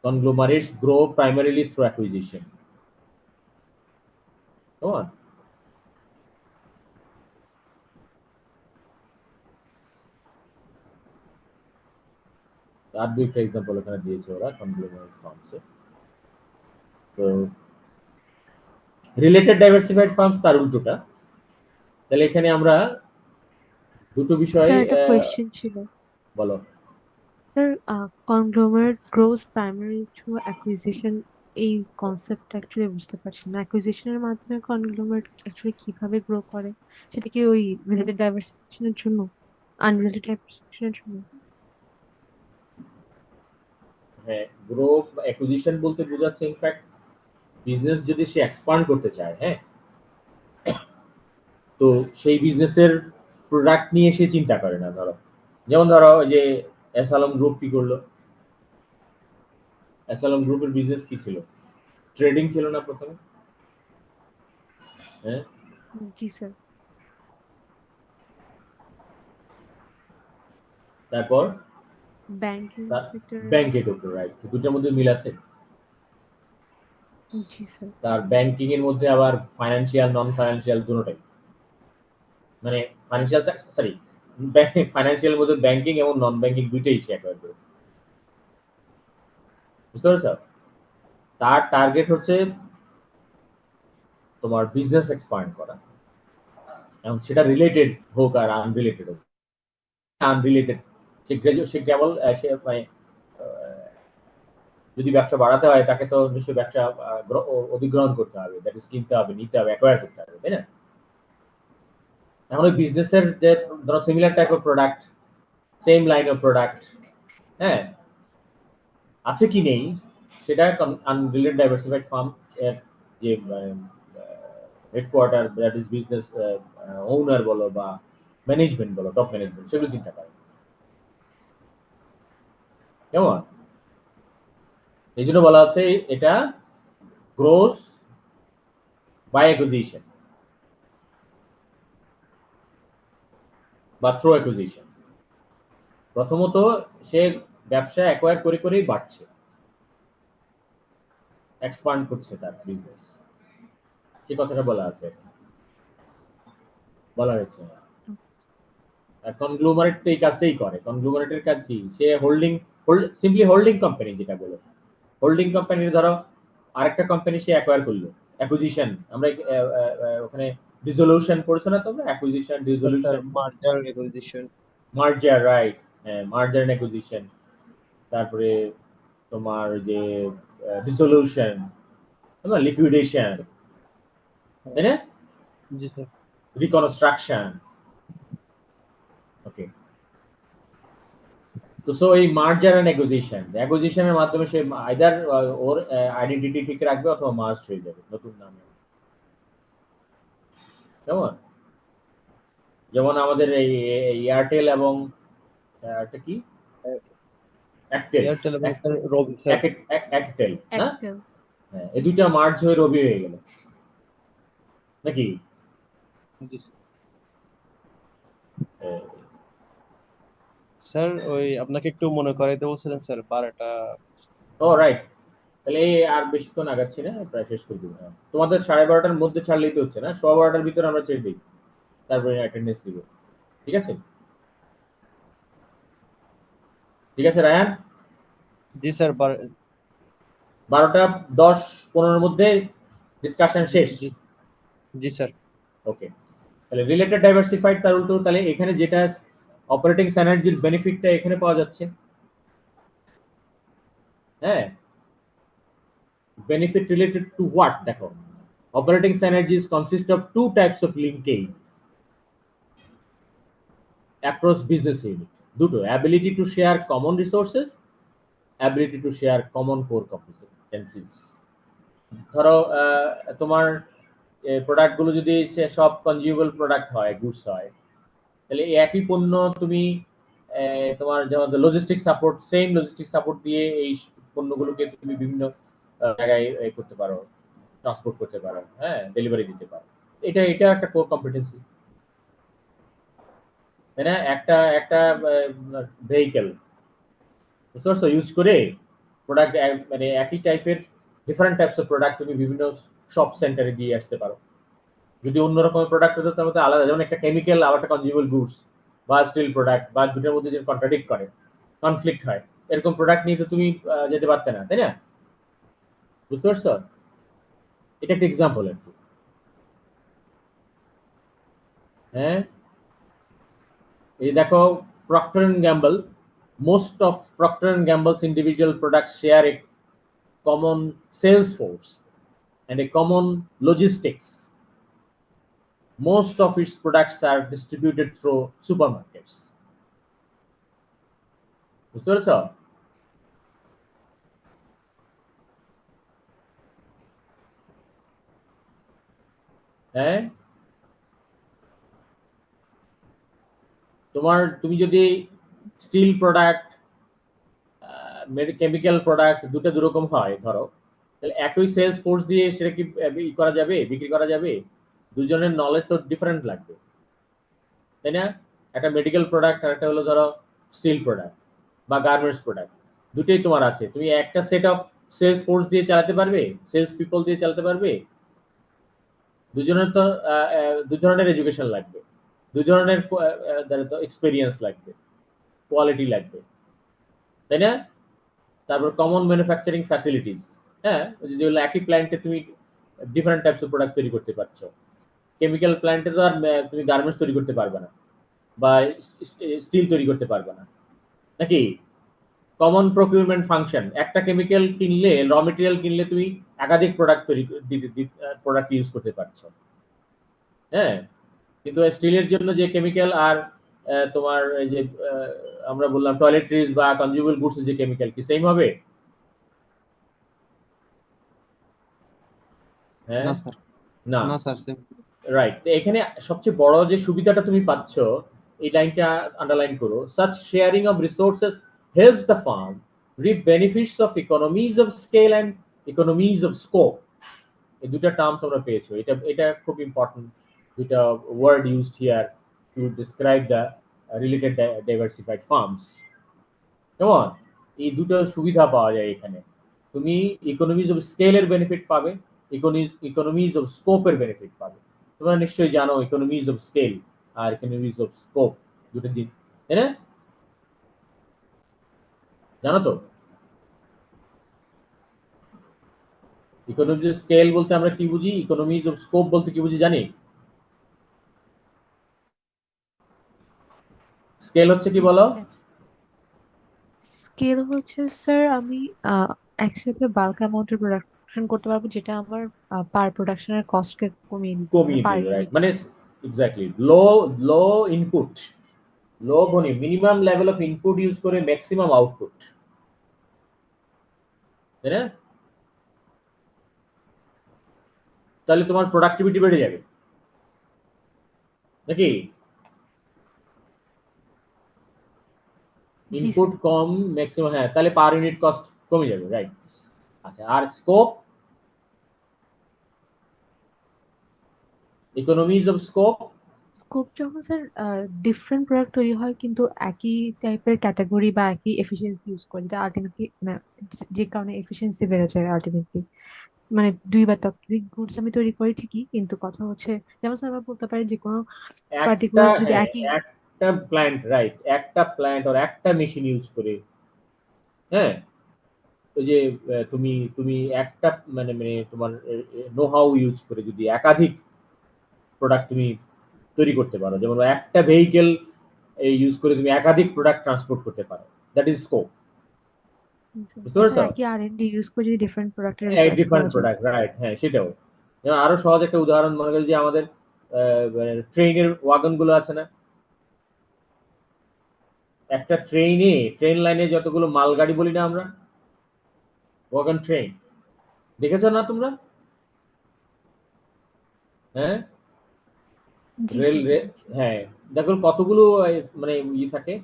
Conglomerates grow primarily through acquisition. Come on. আর দুইটা example এখানে দিয়েছে ওরা conglomerate farms. তো related diversified farms তার উল্টোটা। তাহলে এখানে আমরা দুটো বিষয় স্যার একটা কোয়েশ্চেন ছিল। বলো। Sir conglomerate gross primary through acquisition, এই কনসেপ্টটা অ্যাকচুয়ালি বুঝতে পারছি না। অ্যাকুইজিশনের মাধ্যমে কনগ্লোমারেট অ্যাকচুয়ালি কিভাবে গ্রো করে? সেটা কি ওই রিলেটেড ডাইভার্সিফিকেশনের জন্য, আনরিলেটেড ডাইভার্সিফিকেশনের জন্য? হ্যাঁ, গ্রো অ্যাকুইজিশন বলতে বোঝাচ্ছে ইনফ্যাক্ট বিজনেস যদি সে এক্সপান্ড করতে চায়, হ্যাঁ, তো সেই বিজনেসের প্রোডাক্ট নিয়ে সে চিন্তা করে না। যেমন ধরো যে এসালম গ্রুপ কি করলো, এসালম গ্রুপের বিজনেস কি ছিল? ট্রেডিং ছিল না প্রথমে, হ্যাঁ, জি স্যার। তারপর ব্যাংকিং সেক্টর। ব্যাংকে করতো, রাইট। দুটোর মধ্যে মিল আছে। জি স্যার। তার ব্যাংকিং এর মধ্যে আবার ফাইন্যান্সিয়াল, নন ফাইন্যান্সিয়াল দুটোটাই, মানে ফাইন্যান্সিয়াল সরি ফাইন্যান্সিয়াল মধ্যে ব্যাংকিং এবং নন ব্যাংকিং দুইটাই সে অ্যাকোয়ার করেছে। বুঝতে পেরেছো? তার টার্গেট হচ্ছে তোমার বিজনেস এক্সপান্ড করা, এবং সেটা রিলেটেড হোক আর আনরিলেটেড হোক। আনরিলেটেড সে কেবল সে মানে যদি ব্যবসা বাড়াতে হয় তাকে তো নিশ্চয়ই ব্যবসা অধিগ্রহণ করতে হবে, দ্যাট ইজ কিনতে হবে, নিতে হবে, অ্যাকোয়ার করতে হবে, তাই না? এখন ওই বিজনেসের যে ধরো similar type of product, same line of product, হ্যাঁ, আছে কি নেই সেটা আনরিলেটেড ডাইভার্সিফাইড ফার্ম এর যে headquarter, that is business owner বলো বা ম্যানেজমেন্ট বলো, টপ ম্যানেজমেন্ট, সেগুলো চিন্তা করে। কেমন? এই জন্য বলা আছে এটা গ্রোস বাই অ্যাকুইজিশন বা থ্রু অ্যাকুইজিশন। প্রথমত সে ব্যবসা অ্যাকোয়ার করে করেই বাড়ছে, এক্সপান্ড করছে তার বিজনেস, সে কথাটা বলা আছে, বলা হয়েছে। আর কনগ্লোমারেট তো এই কাজটাই করে। কনগ্লোমারেটের কাজ কি? সে সিম্পলি হোল্ডিং কোম্পানি, যেটা বলে হোল্ডিং কোম্পানির ধরো আরেকটা কোম্পানি সে অ্যাকোয়ার করলো, অ্যাকুইজিশন। আমরা ওখানে ডিসোলিউশন পড়ছো না তোমরা? Acquisition, dissolution, merger acquisition. Merger, right, হ্যাঁ, মার্জার এন্ড অ্যাকুইজিশন। তারপরে তোমার যে ডিসোলিউশন, লিকুইডেশন, তাই না? জি স্যার। রিকনস্ট্রাকশন। ওকে, তো সো এই মার্জার এন্ড অ্যাকুইজিশনের মাধ্যমে সে আইদার ওর আইডেন্টিটি ঠিক রাখবে অথবা মার্জ হয়ে যাবে নতুন নামে। কেমন? যেমন আমাদের এই এয়ারটেল এবং এটা কি, অ্যাকটেল, এয়ারটেল এবং স্যার রবি স্যার। অ্যাকটেল, না? একটেল। হ্যাঁ, এই দুইটা মার্জ হয়ে রবি হয়ে গেল নাকি? জি স্যার। ওই আপনাকে একটু মনে করাইতে বলছিলেন স্যার 12টা। ও রাইট, তাহলে এই আর বেশিক্ষণ আগাচ্ছি না, প্রায় শেষ করে দিব। তোমাদের 12:30টার মধ্যে ছাড়লেই তো হচ্ছে না, 12:15টার ভিতরে আমরা ছেড়ে দিই, তারপরে অ্যাটেন্ডেন্স দিব। ঠিক আছে? ঠিক আছে রায়ান? জি স্যার। 12:10-15 মধ্যে ডিসকাশন শেষ। জি স্যার। ওকে, তাহলে রিলেটেড ডাইভার্সিফাইড তার উল্টো, তাহলে এখানে যেটা অপারেটিং সিনার্জির বেনিফিটটা এখানে পাওয়া যাচ্ছে। হ্যাঁ, benefit related to what? দেখো, operating synergies consist of two types of linkage across business unit, দুটো, ability to share common resources, ability to share common core competencies। ধরো তোমার প্রোডাক্ট গুলো যদি সব কনজিউমেবল প্রোডাক্ট হয়, গুডস হয়, তাহলে এই একই পণ্য তুমি তোমার যেমন logistic support, same logistic support দিয়ে এই পণ্যগুলোকে তুমি বিভিন্ন জায়গায় করতে পারো, ট্রান্সপোর্ট করতে পারো, হ্যাঁ, ডেলিভারি দিতে পারো। এটা এটা একটা কোর কম্পিটেন্সি, তাই না? একটা একটা ভেহিকেল বুঝতে পারছো, ইউজ করে প্রোডাক্ট মানে একই টাইপের ডিফারেন্ট টাইপস অফ প্রোডাক্ট তুমি বিভিন্ন শপ সেন্টারে দিয়ে আসতে পারো। যদি অন্য রকমের প্রোডাক্ট হতো তাহলে তো আলাদা, যেমন একটা কেমিক্যাল আবার একটা কনজিউমেবল গুডস বা স্টিল প্রোডাক্ট, বা দুটোর মধ্যে যে কন্ট্রাডিক্ট করে, কনফ্লিক্ট হয়, এরকম প্রোডাক্ট নিয়ে তো তুমি যেতে পারতে না, তাই না? বুঝতে পারছো? এটা একটা এক্সাম্পল আর কি। হ্যাঁ, এই দেখো, Procter and Gamble, most of Procter and Gamble's individual products share a common sales force and a common logistics. Most of its products are distributed through supermarkets. বুঝতে পেরেছ? হ্যাঁ, তুমি যদি স্টিল প্রোডাক্ট, কেমিক্যাল প্রোডাক্ট দুটো দুরকম হয় ধরো, তাহলে একই সেলস ফোর্স দিয়ে সেটা কি করা যাবে, বিক্রি করা যাবে? দুজনের নলেজ তো ডিফারেন্ট লাগবে, তাই না? একটা মেডিকেল প্রোডাক্ট আর একটা হলো ধরো স্টিল প্রোডাক্ট বা গার্মেন্টস প্রোডাক্ট, দুটোই তোমার আছে, তুমি একটা সেট অফ সেলস ফোর্স দিয়ে চালাতে পারবে, সেলস পিপল দিয়ে চালাতে পারবে? দুজনের তো দুই ধরনের এডুকেশন লাগবে, দুই ধরনের এক্সপেরিয়েন্স লাগবে, কোয়ালিটি লাগবে, তাই না? তারপর কমন ম্যানুফ্যাকচারিং ফ্যাসিলিটিস। হ্যাঁ, যেগুলো একই প্ল্যান্টে তুমি ডিফারেন্ট টাইপস অফ প্রোডাক্ট তৈরি করতে পারছো। কেমিক্যাল প্ল্যান্টে তো আর তুমি গার্মেন্টস তৈরি করতে পারবে না বা স্টিল তৈরি করতে পারবে না, নাকি? কমন প্রকিউরমেন্ট ফাংশন, একটা কেমিক্যাল কিনলে, র মেটেরিয়াল কিনলে তুমি একাধিক প্রোডাক্ট তৈরি প্রোডাক্ট ইউজ করতে পারছো। হ্যাঁ, কিন্তু স্টিলের জন্য যে কেমিক্যাল আর তোমার এই যে আমরা বললাম টয়লেট্রিজ বা কনজিউমেবল গুডস যে কেমিক্যাল, কি সেম হবে? হ্যাঁ, না স্যার, না। না স্যার, সেম। রাইট, এখানে সবচেয়ে বড় যে সুবিধাটা তুমি পাচ্ছ, এই লাইনটা আন্ডারলাইন করো, such sharing of resources helps the firm reap benefits of economies of scale and economies of scope। এই দুটো টার্ম তোমরা পেয়েছো, এটা এটা খুব ইম্পর্টেন্ট, দুটো word used here to describe the related diversified firms. কেমন? এই দুটো সুবিধা পাওয়া যায় এখানে, তুমি ইকোনমিজ অফ স্কেলের বেনিফিট পাবে, ইকোনমিজ অফ স্কোপের বেনিফিট পাবে। তোমরা নিশ্চয়ই জানো ইকোনমিজ অফ স্কেল আর ইকোনমিজ অফ স্কোপ দুটো দিন, তাই না? জানো তো, ইকোনমিজ অফ স্কেল বলতে আমরা কি বুঝি, ইকোনমিজ অফ স্কোপ বলতে কি বুঝি জানি? স্কেল হচ্ছে কি বলো? স্কেল হচ্ছে স্যার আমি একসাথে বাল্ক অ্যামাউন্টের প্রোডাকশন করতে পারবো, যেটা আমার পার প্রোডাকশনের কস্টকে কমিয়ে দিতে পারে কমিয়ে পার দেবে, রাইট, ইউনিট। মানে exactly low low input, low volume, minimum level of input use করে ম্যাক্সিমাম আউটপুট, তাই না? তাহলে তোমার প্রোডাক্টিভিটি বেড়ে যাবে, নাকি? জি ইনপুট স্যার। কম, ম্যাক্সিমাম, হ্যাঁ, তাহলে পার ইউনিট কস্ট কমে যাবে, রাইট। আচ্ছা, আর scope, economies of scope, scope যখন স্যার ডিফারেন্ট প্রোডাক্ট তৈরি হয় কিন্তু একই টাইপের ক্যাটাগরি বা একই এফিসিয়েন্সি ইউজ করে, যেটা আলটিমেটলি যে কারণে এফিসিয়েন্সি বেড়ে যায় আলটিমেটলি, মানে দুই বা ততোধিক গুডস আমি তৈরি করি ঠিকই, কিন্তু কথা হচ্ছে যেমন স্যার আমরা বলতে পারি যে কোনো একটা, পার্টিকুলার যদি হ্যাঁ, একই একটা প্ল্যান্ট, রাইট, একটা প্ল্যান্ট আর একটা মেশিন ইউজ করে, হ্যাঁ, ওই যে তুমি তুমি একটা মানে মানে তোমার নো হাউ ইউজ করে যদি একাধিক প্রোডাক্ট তুমি তৈরি করতে পারো, যেমন একটা ভেহিকেল ইউজ করে তুমি একাধিক প্রোডাক্ট ট্রান্সপোর্ট করতে পারো, দ্যাট ইজ স্কোপ। বুঝতে অর্থাৎ পারছো? একই R&D ইউজ করে যদি ডিফারেন্ট প্রোডাক্টের রিসার্চ করা ডিফারেন্ট যায়। প্রোডাক্ট, রাইট, হ্যাঁ সেটাও। যেমন আরো সহজ একটা উদাহরণ মনে করি যে আমাদের ট্রেনের ওয়াগন গুলো আছে না, একটা ট্রেন লাইনে যতগুলো মালগাড়ি বলি না আমরা, ওয়াগন ট্রেন, দেখেছো না তোমরা? হ্যাঁ, জি রেল স্যার, রে- দেখেছি। হ্যাঁ, দেখো কতগুলো মানে থাকে,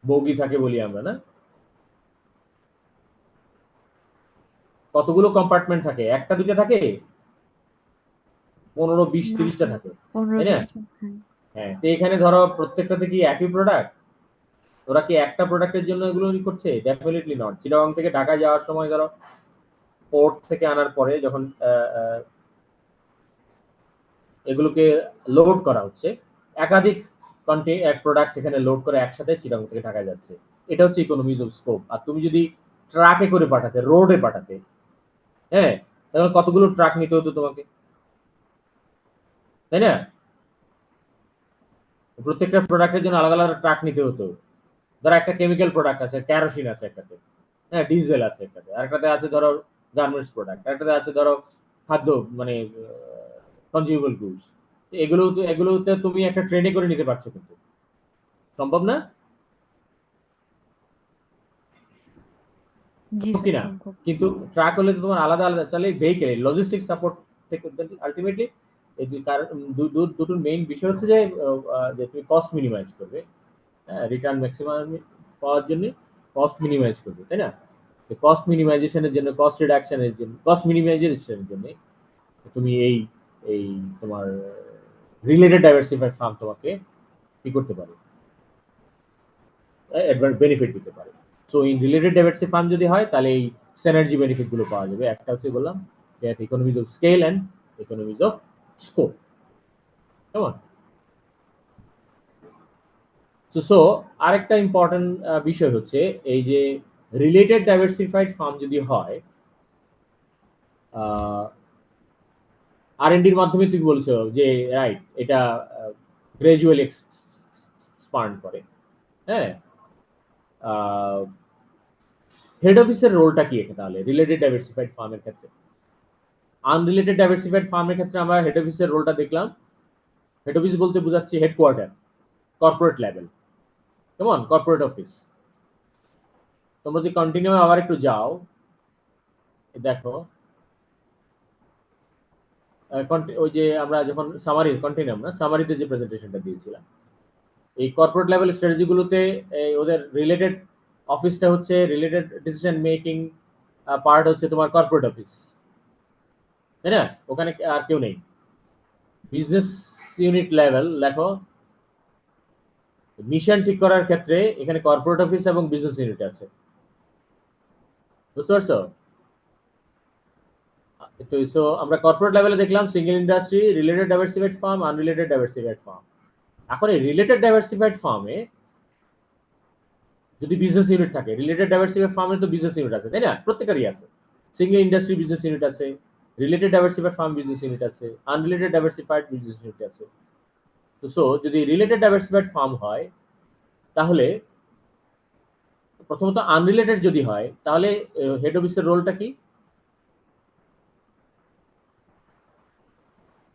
বগি থাকে বলি আমরা না, কতগুলো কম্পার্টমেন্ট থাকে, একটা দুইটা থাকে, 15, 20, 30টা স্যার, থাকে, পনেরো তাই না? বিশটা হ্যাঁ। হ্যাঁ, তো এখানে ধরো প্রত্যেকটাতে কি একই প্রোডাক্ট? ওরা কি একটা প্রোডাক্টের জন্য এগুলো করছে? Definitely not. চিটাগং থেকে ঢাকা যাওয়ার সময় ধরো পোর্ট থেকে আনার পরে যখন এগুলোকে লোড করা হচ্ছে, একাধিক প্রোডাক্ট এখানে লোড করে একসাথে চিটাগং থেকে ঢাকা যাচ্ছে, এটা হচ্ছে ইকোনমিজ অফ স্কোপ। আর তুমি যদি ট্রাকে করে পাঠাতে, রোডে পাঠাতে, হ্যাঁ, তাহলে কতগুলো ট্রাক নিতে হতো তোমাকে, তাই না? প্রত্যেকটা প্রোডাক্টের জন্য আলাদা আলাদা ট্রাক নিতে হতো। ধরো একটা কেমিক্যাল প্রোডাক্ট আছে, ক্যারোসিন আছে একটাতে, হ্যাঁ, ডিজেল আছে একটাতে, আরেকটাতে আছে ধরো গার্মেন্টস প্রোডাক্ট, আরেকটাতে আছে ধরো খাদ্য, মানে কনজিউমেবল গুডস। এগুলোতে তুমি একটা ট্রেনে করে নিতে পারছো, কিন্তু সম্ভব না জি কি স্যার, না? সম্ভব। কিন্তু ট্রাক হলে তো তোমার আলাদা আলাদা, তাহলে ভেহিকেল লজিস্টিক সাপোর্ট থেকে আলটিমেটলি এই দুটোর মেইন বিষয় হচ্ছে যে যে তুমি কস্ট মিনিমাইজ করবে, হ্যাঁ, রিটার্ন ম্যাক্সিমাম পাওয়ার জন্য কস্ট মিনিমাইজ করবে, তাই না? কস্ট মিনিমাইজেশনের জন্য, কস্ট রিডাকশনের জন্য, কস্ট মিনিমাইজেশনের জন্য তুমি এই এই তোমার রিলেটেড ডাইভার্সিফাইড ফার্ম তোমাকে কি করতে পারে, বেনিফিট দিতে পারে। So in related diversified farm যদি হয় তাহলে এই সিনার্জি বেনিফিট গুলো পাওয়া যাবে। একটা হচ্ছে বললাম economies of scale and economies of scope, কেমন? সো আরেকটা ইম্পর্টেন্ট বিষয় হচ্ছে এই যে রিলেটেড ডাইভার্সিফাইড ফার্ম যদি হয়, আর&ডির মাধ্যমে তুমি বলছো যে রাইট, এটা গ্রাজুয়াল এক্সপান্ড করে, হ্যাঁ। হেড অফিসের রোলটা কি এখানে তাহলে রিলেটেড ডাইভার্সিফাইড ফার্মের ক্ষেত্রে? আনরিলেটেড ডাইভার্সিফাইড ফার্মের ক্ষেত্রে আমরা হেড অফিসের রোলটা দেখলাম। হেড অফিস বলতে বোঝাচ্ছি হেডকোয়ার্টার, কর্পোরেট লেভেল, কেমন? Corporate office. তোমরা যদি কন্টিনিউ আবার একটু যাও, দেখো ওই যে আমরা যখন সামারিতে যে প্রেজেন্টেশনটা দিয়েছিলাম, এই কর্পোরেট লেভেল স্ট্র্যাটেজিগুলোতে ওদের রিলেটেড অফিসটা হচ্ছে, রিলেটেড ডিসিশন মেকিং পার্ট হচ্ছে তোমার কর্পোরেট অফিস, তাই না? ওখানে আর কেউ নেই। বিজনেস ইউনিট লেভেল লেখো, মিশন ঠিক করার ক্ষেত্রে এখানে কর্পোরেট অফিস এবং বিজনেস ইউনিট আছে, বুঝতে পারছো? তো আমরা কর্পোরেট লেভেলে দেখলাম single industry, related diversified firm, unrelated diversified farm. এখন এই রিলেটেড ডাইভার্সিফাইড ফার্মে যদি বিজনেস ইউনিট থাকে, রিলেটেড ডাইভার্সিফাইড ফার্মে তো বিজনেস ইউনিট আছে, তাই না? প্রত্যেকেরই আছে। সিঙ্গেল ইন্ডাস্ট্রি বিজনেস ইউনিট আছে, related diversified farm business unit আছে, আনরিলেটেড ডাইভার্সিফাইড বিজনেস ইউনিট আছে। তো যদি রিলেটেড ডাইভার্সিফাইড ফার্ম হয়, তাহলে প্রথমত আনরিলেটেড যদি হয় তাহলে হেড অফিসের রোলটা কি?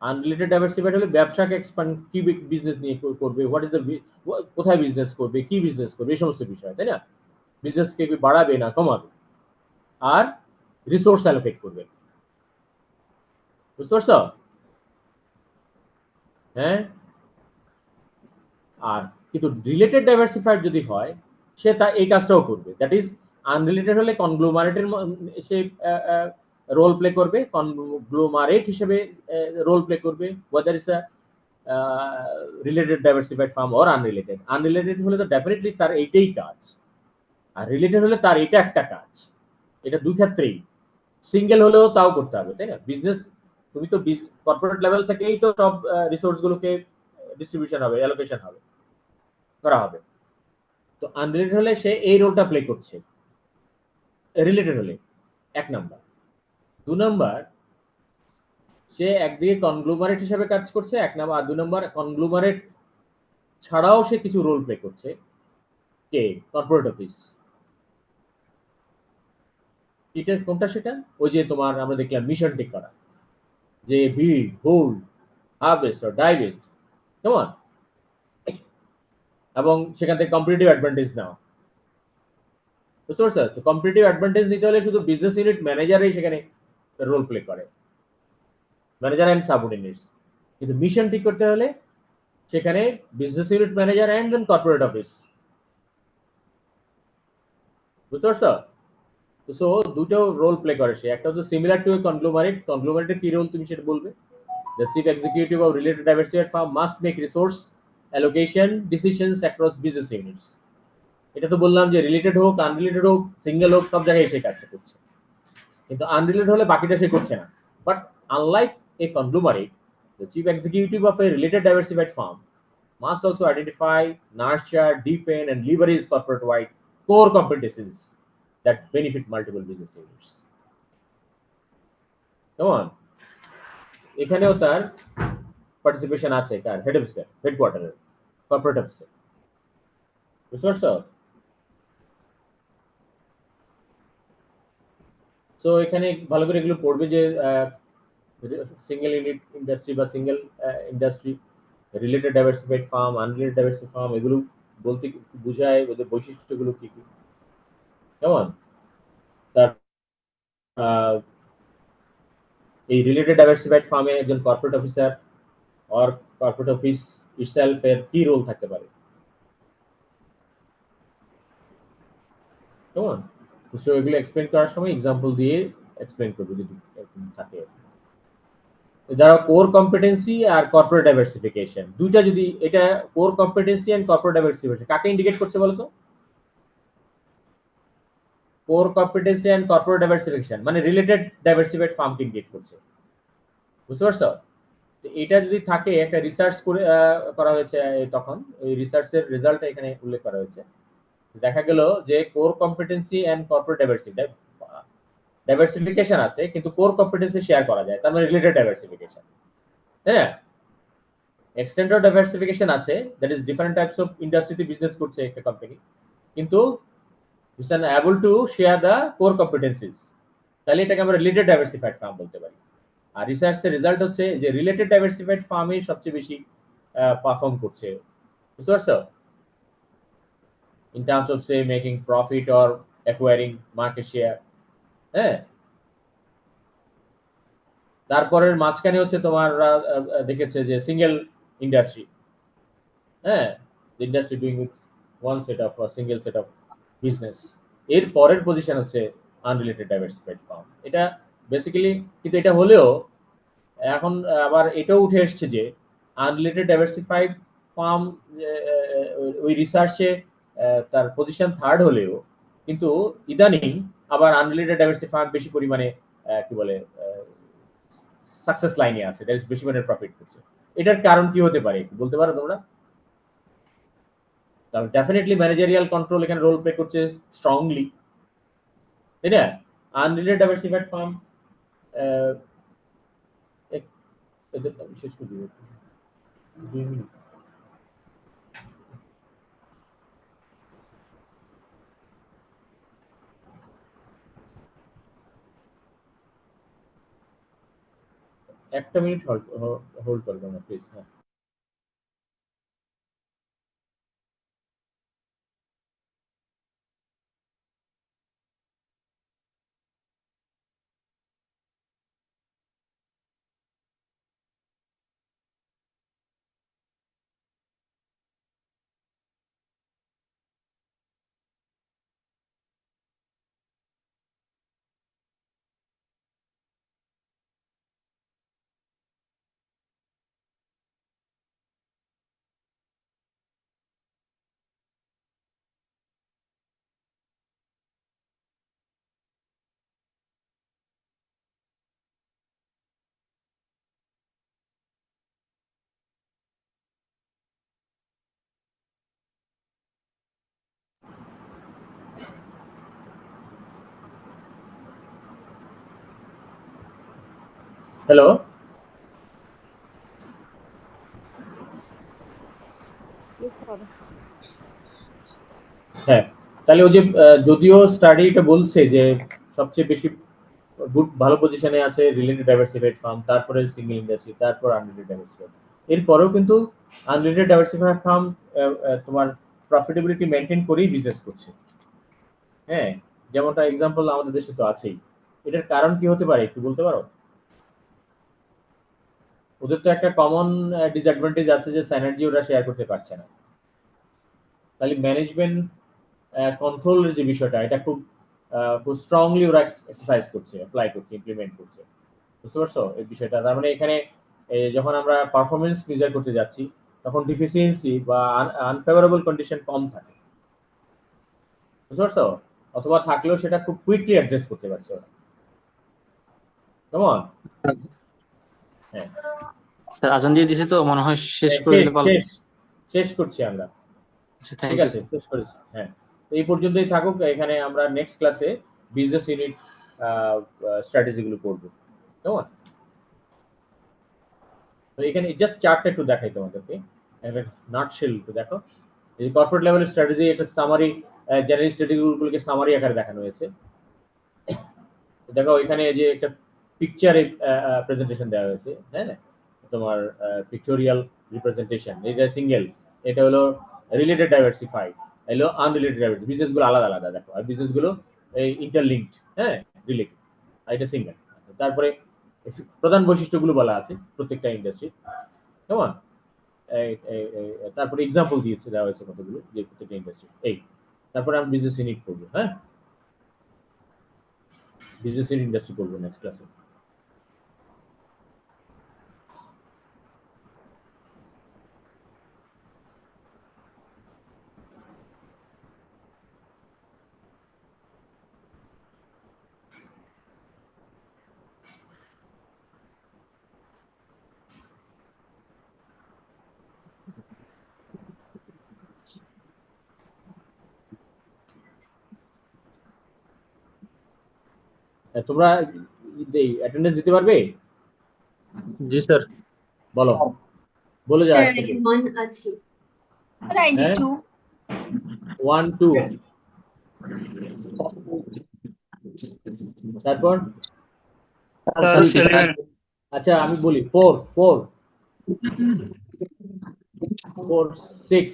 আনরিলেটেড ডাইভার্সিফাইড হলে ব্যবসাকে এক্সপ্যান্ড, কি বিজনেস নিয়ে করবে, হোয়াট ইজ দ্য, কোথায় বিজনেস করবে, কি বিজনেস করবে, এই সমস্ত বিষয়, তাই না? বিজনেসকে বাড়াবে না কমাবে, আর রিসোর্স অ্যালোকেট করবে, বুঝতে পারছো? হ্যাঁ। আর কিন্তু রিলেটেড ডাইভার্সিফাইড যদি হয়, সে তা এই কাজটাও করবে, দ্যাট ইজ আনরিলেটেড হলে কনগ্লোমারেটের সে রোল প্লে করবে, কনগ্লোমারেট হিসেবে রোল প্লে করবে, weather is a related diversified farm or unrelated. Unrelated হলে তো ডেফিনেটলি তার এইটাই কাজ, আর রিলেটেড হলে তার এটা একটা কাজ। এটা দুই ক্ষেত্রেই, সিঙ্গেল হলেও তাও করতে হবে, তাই না? বিজনেস, তুমি তো কর্পোরেট লেভেল থেকেই তো সব রিসোর্স গুলোকে ডিস্ট্রিবিউশন হবে, অ্যালোকেশন হবে, করা হবে। তো আনরিলেটেড হলে সে এই রোলটা প্লে করছে, রিলেটেড হলে, এক নাম্বার। 2 নাম্বার, সে একদিকে কনগ্লোমারেট হিসেবে কাজ করছে এক নাম্বার, আর 2 নম্বর কনগ্লোমারেট ছাড়াও সে কিছু রোল প্লে করছে। কে? Corporate office. কোনটা সেটা? ওই যে তোমার আমরা দেখলাম মিশন টেক করা, যে বিল্ড, হোল্ড, হারভেস্ট অর ডাইভেস্ট, কেমন, এবং সেখান থেকে কম্পিটিটিভ অ্যাডভান্টেজ নাও। বুঝতে পারছো? তো কম্পিটিটিভ অ্যাডভান্টেজ নিতে হলে শুধু বিজনেস ইউনিট ম্যানেজারই সেখানে রোল প্লে করে, ম্যানেজার অ্যান্ড সাবঅর্ডিনেটস। কিন্তু মিশন ঠিক করতে হলে সেখানে business unit manager and then corporate office. বুঝতে পারছো? সো দুটো রোল প্লে করে সে। একটা হচ্ছে সিমিলার টু এ কনগ্লোমারেট। কনগ্লোমারেটের কি রোল তুমি সেটা বলবে? The chief executive of related diversified firm must make resource allocation decisions across business units. এটা তো বললাম যে রিলেটেড হোক, আনরিলেটেড হোক, সিঙ্গেল হোক, সব জায়গায় সে কাজটা করছে। কিন্তু আনরিলেটেড হলে বাকিটা সে করছে না। But unlike A conglomerate, the chief executive of a related diversified firm must also identify, nurture, deepen, and leverage corporate-wide core competencies that benefit multiple business units. Come on. এখানেও তার পার্টিসিপেশন আছে, কার? Head officer, হেডকোয়ার্টারের, corporate officer. বুঝতে পারছো? So এখানে ভালো করে এগুলো পড়বে যে সিঙ্গেল ইউনিট ইন্ডাস্ট্রি বা single industry, related diversified firm, unrelated diversified firm, এগুলো বলতে বুঝায় ওদের বৈশিষ্ট্যগুলো কি কি, কেমন। তার এই রিলেটেড ডাইভার্সিফাইড ফার্মে একজন corporate officer or corporate office itself এর কি রোল থাকতে পারে, কেমন। সো এগুলো এক্সপ্লেন করার সময় এক্সাম্পল দিয়ে এক্সপ্লেন করবে যদি এরকম থাকে। যারা কোর কম্পিটেন্সি আর কর্পোরেট ডাইভার্সিফিকেশন, দুইটা যদি, এটা core competency and corporate diversification কাকে ইন্ডিকেট করছে বলতো? Core competency and corporate diversification মানে রিলেটেড ডাইভার্সিফাইড ফার্মকে ইন্ডিকেট করছে। বুঝতে পারছো? এটা যদি থাকে, একটা রিসার্চ করে করা হয়েছে তখন, এই রিসার্চের রেজাল্ট এখানে উল্লেখ করা হয়েছে। দেখা গেল যে core competency and corporate diversification আছে, কিন্তু কোর কম্পিটেন্সি শেয়ার করা যায়, তার মানে রিলেটেড ডাইভার্সিফিকেশন, তাই না? এক্সটেন্ডেড ডাইভার্সিফিকেশন আছে, that is different types of ইন্ডাস্ট্রিতে বিজনেস করছে একটা কোম্পানি, কিন্তু it's able to share the core competencies, তাহলে এটাকে আমরা রিলেটেড ডাইভার্সিফাইড ফার্ম বলতে পারি। আর রিসার্চের রেজাল্ট হচ্ছে যে রিলেটেড ডাইভার্সিফাইড ফার্মই সবচেয়ে বেশি পারফর্ম করছে। বুঝতে পারছো? In terms of say making profit or acquiring market share. হ্যাঁ, তারপরের মাঝখানে হচ্ছে তোমার দেখেছে যে সিঙ্গেল ইন্ডাস্ট্রি, হ্যাঁ, industry doing with one set of single set of business. এর পরের পজিশন হচ্ছে আনরিলেটেড ডাইভার্সিফাইড ফার্ম। এটা বেসিক্যালি, কিন্তু এটা হলেও এখন আবার এটাও উঠে এসছে যে আনরিলেটেড ডাইভার্সিফাইড ফার্ম ওই রিসার্চে তার পজিশন থার্ড হলেও, কিন্তু ইদানিং আবার আনরিলেটেড ডাইভার্সিফাইড ফার্ম বেশি পরিমাণে কি বলে সাকসেস লাইনে আছে, দ্যাট ইজ বেশি পরিমাণে প্রফিট করছে। এটার কারণ কি হতে পারে বলতে পারো তোমরা? কারণ ডেফিনেটলি ম্যানেজারিয়াল কন্ট্রোল এখানে রোল প্লে করছে স্ট্রংলি, তাই না? আনরিলেটেড ডাইভার্সিফাইড ফার্ম শেষ করে দিবে 2 মিনিট। একটা মিনিট হোল্ড করবে না প্লিজ। হ্যাঁ, হ্যালো। Yes, sir. হ্যাঁ, তাহলে ওই যে যদিও স্টাডি এটা বলছে যে সবচেয়ে বেশি ভালো পজিশনে আছে রিলেটেড ডাইভার্সিফাইড ফার্ম, তারপরে সিঙ্গেল ইন্ডাস্ট্রি, তারপর আনরিলেটেড ডাইভার্সিফাইড। এরপরেও কিন্তু আনরিলেটেড ডাইভার্সিফাইড ফার্ম তোমার প্রফিটেবিলিটি মেনটেন করেই বিজনেস করছে। হ্যাঁ, যেমনটা এক্সাম্পল আমাদের দেশে তো আছেই। এটার কারণ কি হতে পারে একটু বলতে পারো? ওদের তো একটা কমন ডিসঅ্যাডভান্টেজ আছে যে সাইনার্জি ওরা শেয়ার করতে পারছে না। তাহলে ম্যানেজমেন্ট কন্ট্রোলের যে বিষয়টা, এটা খুব খুব স্ট্রংলি ওরা এক্সারসাইজ করছে, অ্যাপ্লাই করছে, ইমপ্লিমেন্ট করছে। বুঝতে পারছো এই বিষয়টা? তার মানে এখানে যখন আমরা পারফরমেন্স মেজার করতে যাচ্ছি তখন ডিফিসিয়েন্সি বা আনফেভারেবল কন্ডিশন কম থাকে। বুঝতে পারছো? অথবা থাকলেও সেটা খুব কুইকলি অ্যাড্রেস করতে পারছে ওরা। কেমন? হ্যাঁ, স্যার আজান দিয়ে দিছে তো মনে হয় শেষ করে শেষ দিলে ভালো। শেষ শেষ করছি আমরা। আচ্ছা, ঠিক থ্যাংক ইউ আছে, শেষ করেছি। হ্যাঁ, তো এই পর্যন্তই থাকুক। এখানে আমরা নেক্সট ক্লাসে বিজনেস ইউনিট স্ট্র্যাটেজিগুলো করব। কেমন? তো এখানে জাস্ট চার্টটা একটু দেখাই তোমাদেরকে, একটা নাটশেল একটু দেখো। এই কর্পোরেট লেভেলের স্ট্র্যাটেজি, এটা সামারি, জেনারেল স্ট্র্যাটেজিগুলোকে সামারি আকারে দেখানো হয়েছে। দেখো এখানে যে একটা পিকচারে প্রেজেন্টেশন দেওয়া হয়েছে, হ্যাঁ, তোমার পিক্টোরিয়াল রিপ্রেজেন্টেশন। এটা সিঙ্গেল, এটা হলো রিলেটেড ডাইভার্সিফাইড, এলো আনরিলেটেড ডাইভার্সিফাইড। বিজনেসগুলো আলাদা আলাদা দেখো, আর বিজনেসগুলো এই ইন্টারলিঙ্কড, হ্যাঁ, রিলেটেড। আর এটা সিঙ্গেল। তারপরে প্রধান বৈশিষ্ট্যগুলো বলা আছে প্রত্যেকটা ইন্ডাস্ট্রি। কেমন? তারপরে এক্সাম্পল দিয়েছে, দেওয়া হয়েছে কতগুলো যে প্রত্যেকটা ইন্ডাস্ট্রি। এই তারপরে আমি বিজনেস ইউনিট করবো। হ্যাঁ, বিজনেস ইন্ডাস্ট্রি করবো নেক্সট ক্লাসে। তোমরা অ্যাটেন্ডেন্স দিতে পারবে? জি স্যার। বলো, বলে যাও Sir, এক থেকে। I one achi. Sir, I হ্যাঁ, need to. 1 2, তারপর আচ্ছা আমি বলি 4 4 4 6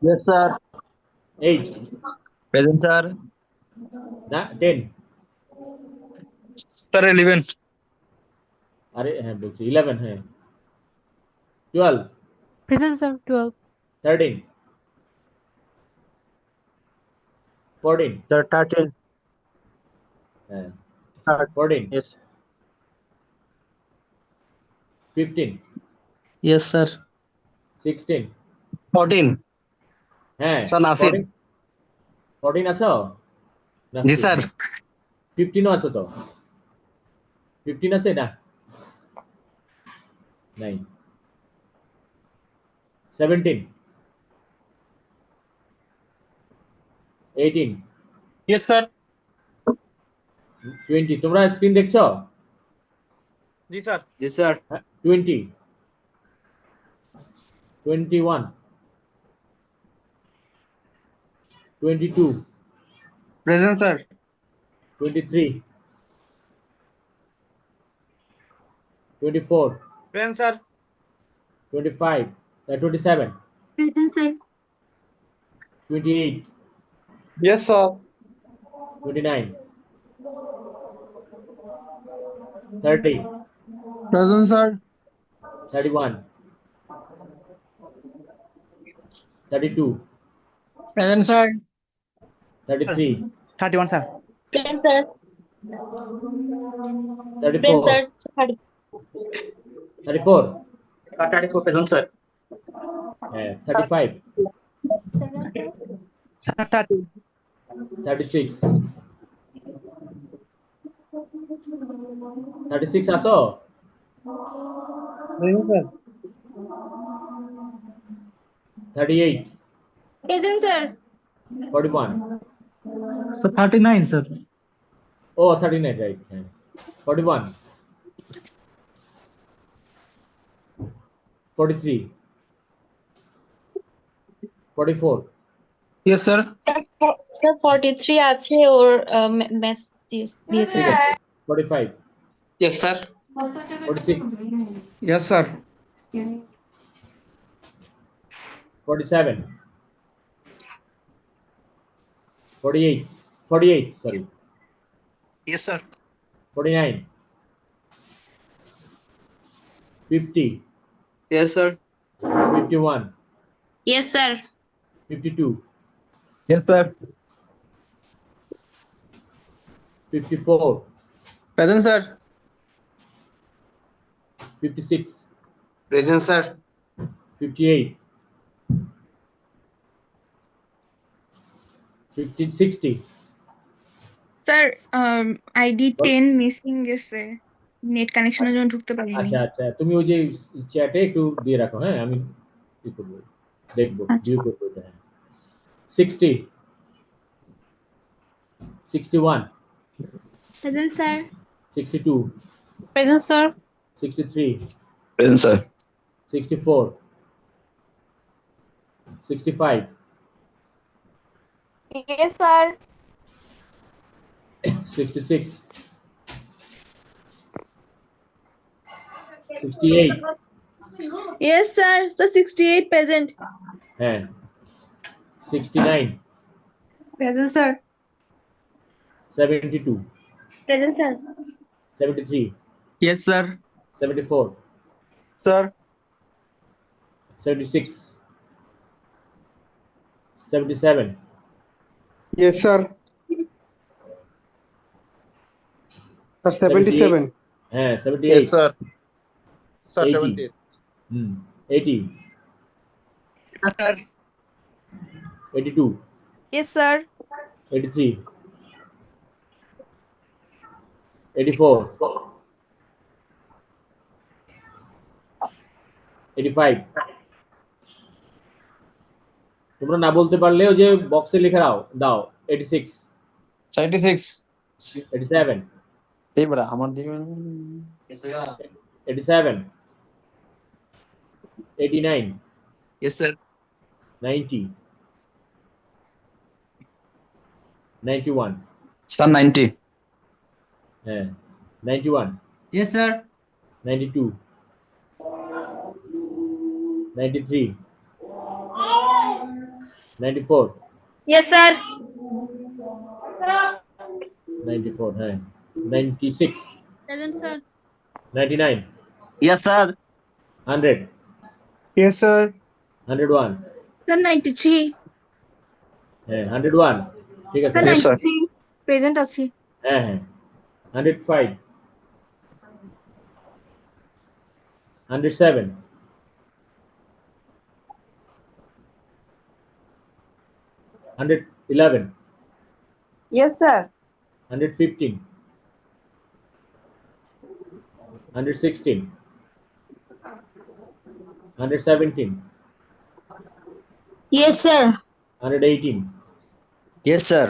Yes, sir. 8 Present, sir. না 10, Sir, 11. আরে হ্যাঁ বলছি 11, হ্যাঁ 12 Present, sir. 12. 13 14, Sir, 13. হ্যাঁ 13. 14 Yes. 15 Yes, sir. 16, 14. হ্যাঁ Sir, Nasir. 14 আছো? জি স্যার। 15ও আছো তো? 15 আছে না? নাই। 17 18 Yes, sir. 20, তোমরা স্ক্রিন দেখছো? জি স্যার। জি sir. 20 21 22 Present, sir. 23 24 Present, sir. 25 27 Present, sir. 28 Yes, sir. 29 30 Present, sir. 31 32 Present, sir. 33 31, sir. Present, sir. 34 Present, sir. 34 34. Present, sir. 35 Present, sir. Sir, 30. 36 36 আছো? Present, sir. 38 Present, sir. 41 So 39, sir. ও 39 right, হ্যাঁ 41 43 44, Yes, sir. Sir 43 আছে ওর mace দিয়েছে ঠিক আছে 45, Yes, sir. 46, Yes, sir. 47, 48, 48, sorry, Yes, sir. 49, 50, Yes, sir. 51, yes sir 52, Yes, sir. 54, present sir 56, present sir 58, 50, 60, sir ID 10 missing গেছে net কানেকশনের জন্য ঢুকতে পারিনি আচ্ছা আচ্ছা তুমি ওই যে চ্যাটে একটু দিয়ে রাখো, হ্যাঁ আমি কি করবো দেখবো আচ্ছা। ভিউ করবো এটা, হ্যাঁ 60, 61, present sir 62, present sir 63, Present, sir. 64, 65, yes sir 66, 68, yes sir sir 68 present হ্যাঁ 69, present sir 72, present sir 73, Yes, sir. 74, sir 76, 77, yes sir sir 77 হ্যাঁ yes 78, sir sir 80, 78 80, sir 82, Yes, sir. 83, 84, 85, তোমরা না বলতে পারলেও যে বক্সে লিখে দাও 86, 76. 87, এই বড় আমার দিকে 87, 89, Yes, sir. 90, 91, Sir, 90. হ্যাঁ 91, Yes, sir. 92, 93, 94, ইয়েস স্যার 94, হ্যাঁ 96, present sir 99, Yes, sir. 100, yes sir 101, sir 93 হ্যাঁ 101, ঠিক আছে, স্যার Yes, sir. 93 প্রেজেন্ট আছি হ্যাঁ হ্যাঁ 105, 107, 111, yes sir 115, 116, 117, yes sir 118, Yes, sir.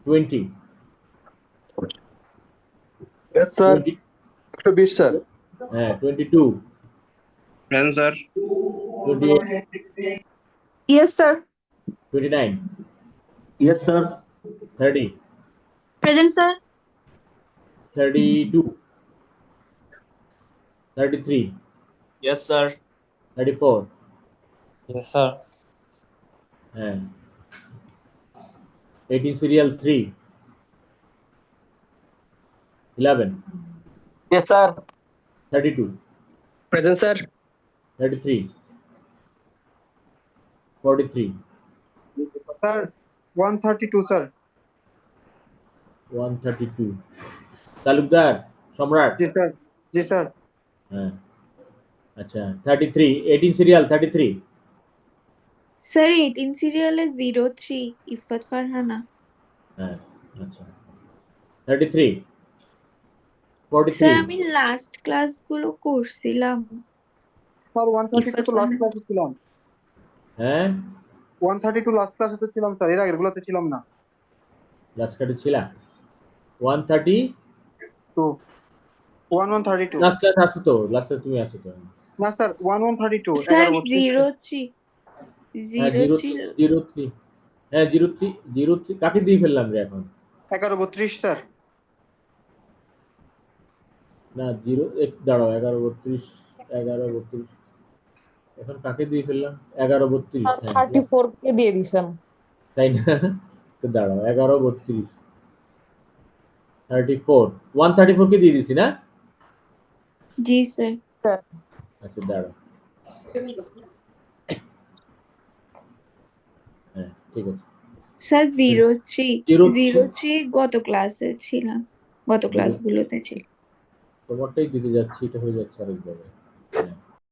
20, yes sir 20, 120 sir হ্যাঁ 22, present sir 28, yes sir 29, Yes, sir. 30, present sir 32, 33, Yes, sir. 34, Yes, sir. হ্যাঁ 18 serial 3, 11, Yes, sir. 32, Present, sir. 33, 43, sir 132 sir 132, Talukdar সম্রাট, জি sir হ্যাঁ আচ্ছা 33, 18 serial 33, sir 18 সিরিয়ালে 03 ইফাত ফারহানা হ্যাঁ আচ্ছা 33, 43, sir আমি last ক্লাসগুলো করছিলাম স্যার 132 তো ইফাত লাস্ট ফারহানা। ক্লাসে ছিলাম হ্যাঁ 132 লাস্ট ক্লাসে তো ছিলাম স্যার এর আগের গুলোতে ছিলাম না লাস্ট কাটে ছিল 130, তো 1132 লাস্ট ক্লাস আছে তো, লাস্টে তুমি আছো তো, না স্যার 1132 স্যার 11 বছর 03 হ্যাঁ জিরো 0 হ্যাঁ 0 3 কাকে দিয়ে ফেললাম রে এখন? 1132 স্যার। না 0 দাঁড়াও 11 32 এখন কাকে দিয়ে ফেললাম? 11 32 হ্যাঁ 34 কে দিয়ে দিছেন। তাই না? তো দাঁড়াও 11 32 34 134 কে দিয়ে দিছি না? জি স্যার। আচ্ছা দাঁড়াও, হ্যাঁ ঠিক আছে। স্যার 03 03 গত ক্লাসে ছিল, গত ক্লাসগুলোতে ছিল। তোমারটাই দিতে যাচ্ছি, এটা হয়ে যাচ্ছে আরেক জায়গায়।